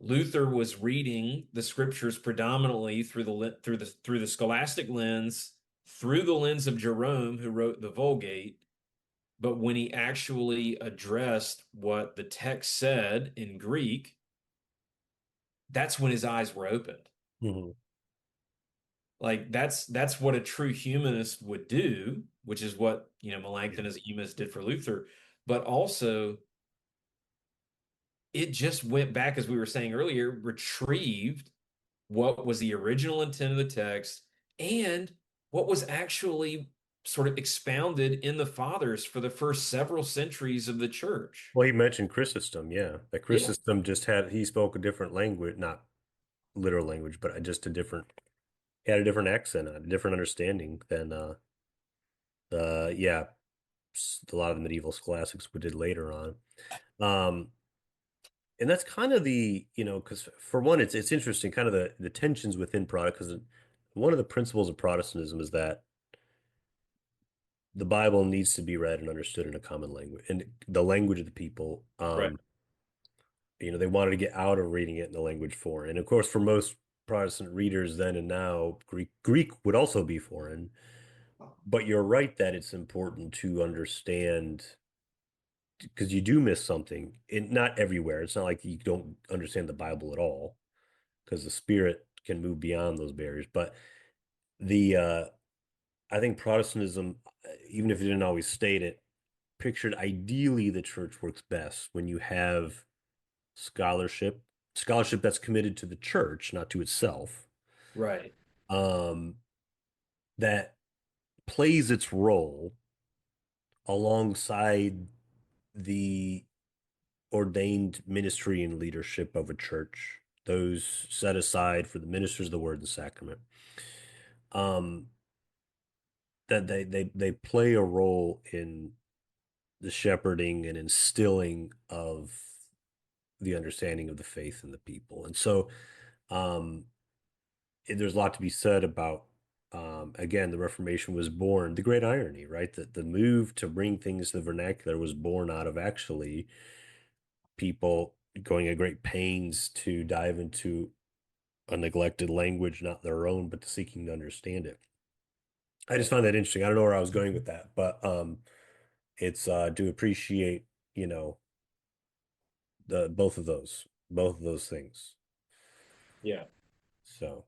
Luther was reading the scriptures predominantly through the scholastic lens, through the lens of Jerome, who wrote the Vulgate. But when he actually addressed what the text said in Greek, that's when his eyes were opened. Hmm. Like that's what a true humanist would do, which is what, Yeah. Melanchthon as a humanist did for Luther. But also it just went back, as we were saying earlier, retrieved what was the original intent of the text and what was actually sort of expounded in the fathers for the first several centuries of the church. Well, you mentioned Chrysostom, yeah. That Yeah. Chrysostom just had, he spoke a different language, not literal language, but just a different, he had a different accent, a different understanding than, yeah, a lot of the medieval scholastics we did later on. Um, and that's kind of because for one, it's interesting, kind of the tensions within Protestant, because one of the principles of Protestantism is that the Bible needs to be read and understood in a common language, in the language of the people. Right. They wanted to get out of reading it in the language foreign. And of course, for most Protestant readers then and now, Greek would also be foreign. But you're right that it's important to understand because you do miss something. Not everywhere. It's not like you don't understand the Bible at all because the Spirit can move beyond those barriers. But the I think Protestantism, even if it didn't always state it, pictured ideally the church works best when you have scholarship, scholarship that's committed to the church, not to itself, Right. um, that plays its role alongside the ordained ministry and leadership of a church, those set aside for the ministers of the word and sacrament. Um, that they play a role in the shepherding and instilling of the understanding of the faith in the people. And so um, there's a lot to be said about again, the Reformation was born, the great irony, right? That the move to bring things to the vernacular was born out of actually people going at great pains to dive into a neglected language, not their own, but seeking to understand it. I just find that interesting. I don't know where I was going with that, but it's do appreciate, you know, the both of those things. Yeah. So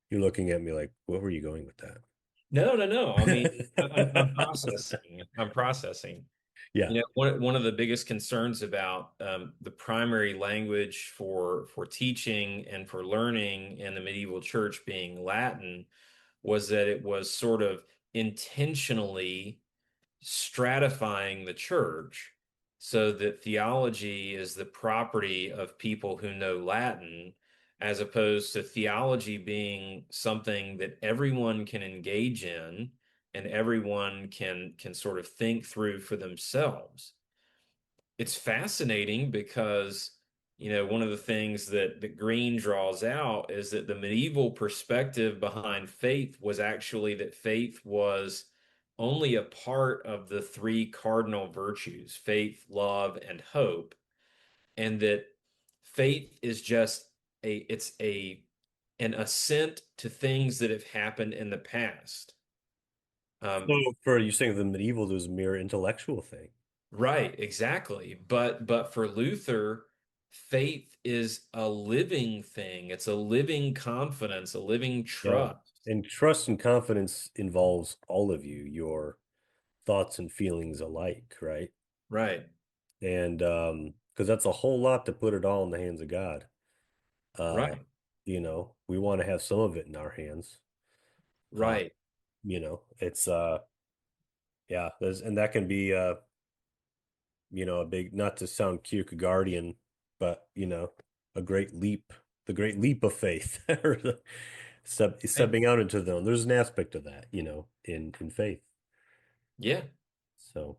you're looking at me like, what were you going with No, no, no. I mean, I'm that? processing. I'm processing. Yeah. One of the biggest concerns about the primary language for teaching and for learning in the medieval church being Latin was that it was sort of intentionally stratifying the church so that theology is the property of people who know Latin, as opposed to theology being something that everyone can engage in and everyone can sort of think through for themselves. It's fascinating because, one of the things that Green draws out is that the medieval perspective behind faith was actually that faith was only a part of the three cardinal virtues, faith, love, and hope, and that faith is just it's a an assent to things that have happened in the past. So Um, for you saying the medieval was a mere intellectual thing. right, exactly. But for Luther, faith is a living thing. It's a living confidence, a living Yeah. trust. And trust and confidence involves all of you, your thoughts and feelings alike, right? Right, And because that's a whole lot to put it all in the hands of God. Uh, right, we want to have some of it in our hands. Uh, right. it's yeah, and that can be a big, not to sound Kierkegaardian, but a great leap, the great leap of faith, or Right. stepping out into them. There's an aspect of that, in faith. Yeah. So,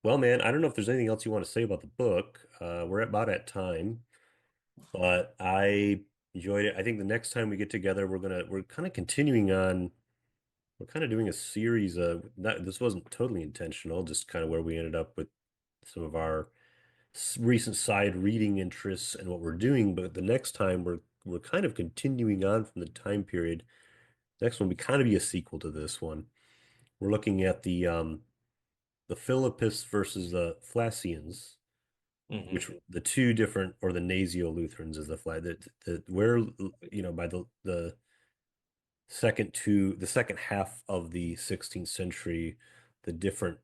well, man, I don't know if there's anything else you want to say about the book. We're about at time, but I enjoyed it. I think the next time we get together, we're kind of continuing on. We're kind of doing a series of this wasn't totally intentional, just kind of where we ended up with some of our recent side reading interests and what we're doing. But the next time we're kind of continuing on from the time period. Next one will be kind of be a sequel to this one. We're looking at the Philippists versus the Flacians, which Hmm. the two different, or the Nasio-Lutherans is the flag that where by the second half of the 16th century, the different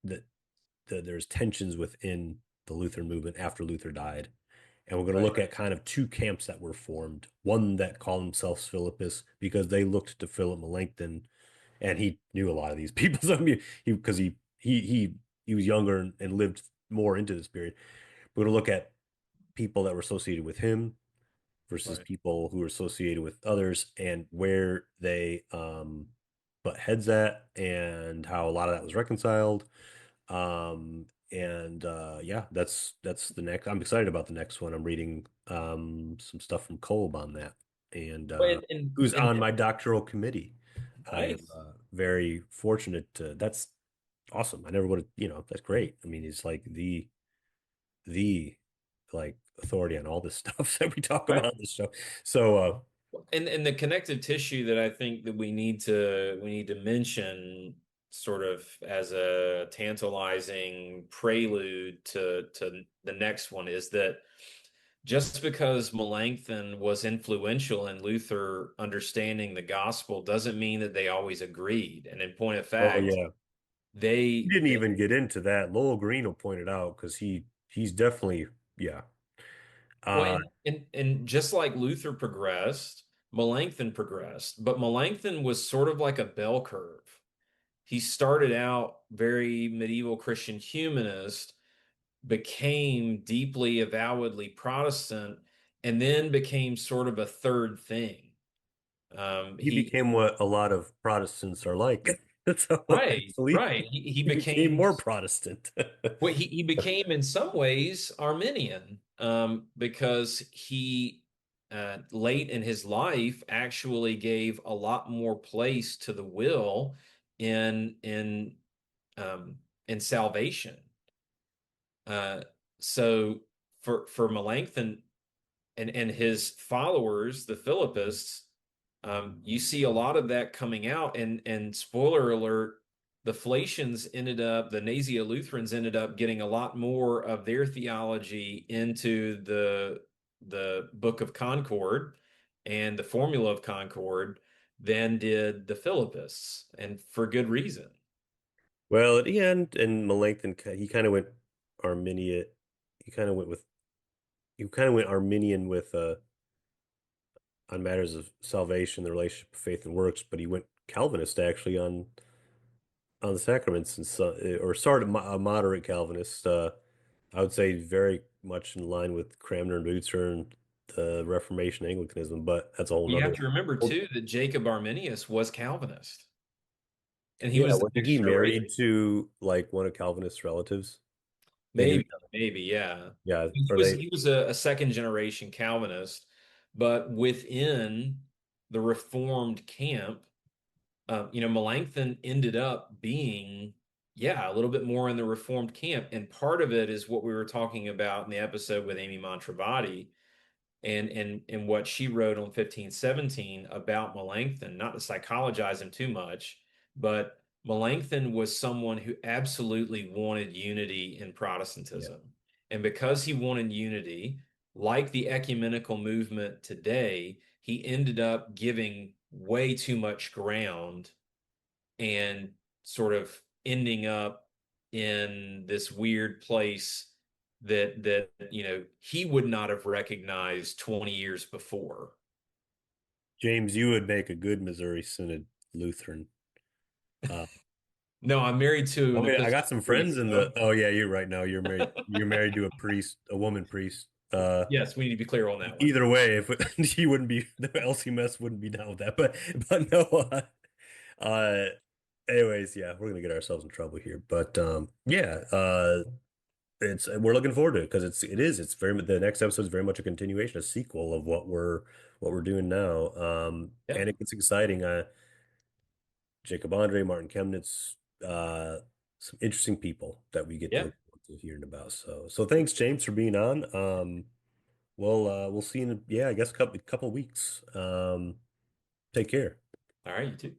that there's tensions within the Lutheran movement after Luther died. And we're going to Right. look at kind of two camps that were formed. One that called themselves Philippists because they looked to Philip Melanchthon, and he knew a lot of these people. So I mean, because he was younger and lived more into this period. We're going to look at people that were associated with him versus Right. people who were associated with others, and where they butt heads at, and how a lot of that was reconciled. And yeah, that's the next. I'm excited about the next one. I'm reading some stuff from Kolb on that, and Well, and, who's and, on and my doctoral committee. I am nice. very fortunate to, that's awesome. I never would have, that's great. I mean, he's like the like authority on all this stuff that we talk about Right. on this show. So And the connective tissue that I think that we need to mention sort of as a tantalizing prelude to the next one is that just because Melanchthon was influential in Luther understanding the gospel doesn't mean that they always agreed. And in point of oh fact, yeah, he they didn't they even get into that. Lowell Green will point it out because he's definitely, yeah. well, Uh, and just like Luther progressed, Melanchthon progressed, but Melanchthon was sort of like a bell curve. He started out very medieval Christian humanist, became deeply avowedly Protestant, and then became sort of a third thing. he He became what a lot of Protestants are like. So right, actually, right. He he became became more Protestant. well, he became in some ways Arminian, because he late in his life actually gave a lot more place to the will in in um, in salvation. Uh, so for Melanchthon and his followers, the Philippists, you see a lot of that coming out. And spoiler alert, the Nasia Lutherans ended up getting a lot more of their theology into the Book of Concord and the Formula of Concord than did the Philippists, and for good reason. Well, at the end, and Melanchthon, he kind of went Arminian. He kind of went with he kind of went Arminian with on matters of salvation, the relationship of faith and works, but he went Calvinist actually on the sacraments, and so, or sort of a moderate Calvinist. I would say very much in line with Cranmer and Butzer, and the Reformation Anglicanism, but that's a whole You have nother. to remember too that Jacob Arminius was Calvinist, and he Yeah, was the wasn't next he generation. married to like one of Calvinist's relatives? And he was, Maybe, yeah. yeah, He or was they, he was a second generation Calvinist, but within the Reformed camp, Melanchthon ended up being, yeah, a little bit more in the Reformed camp, and part of it is what we were talking about in the episode with Amy Montravati and what she wrote on 1517 about Melanchthon, not to psychologize him too much, but Melanchthon was someone who absolutely wanted unity in yeah, Protestantism. And because he wanted unity, like the ecumenical movement today, he ended up giving way too much ground and sort of ending up in this weird place that he would not have recognized 20 years before. James, you would make a good Missouri Synod Lutheran. Uh, No, I'm married to I an mean, I Episcopal got some friends priest, in the. though. Oh yeah, you're right. Now you're married to a priest, a woman priest. Yes, we need to be clear on that one. Either way, if he wouldn't be, the LCMS wouldn't be down with that. But no. Uh, anyways, yeah, we're gonna get ourselves in trouble here. But yeah, it's we're looking forward to it because it's very the next episode is very much a continuation, a sequel of what we're doing now. Yeah, And it gets exciting. Jacob Andre, Martin Chemnitz, uh, some interesting people that we get to yeah. look forward to hearing about. So thanks, James, for being on. We'll see you in, yeah, I guess a couple weeks. Take care. All right, you too.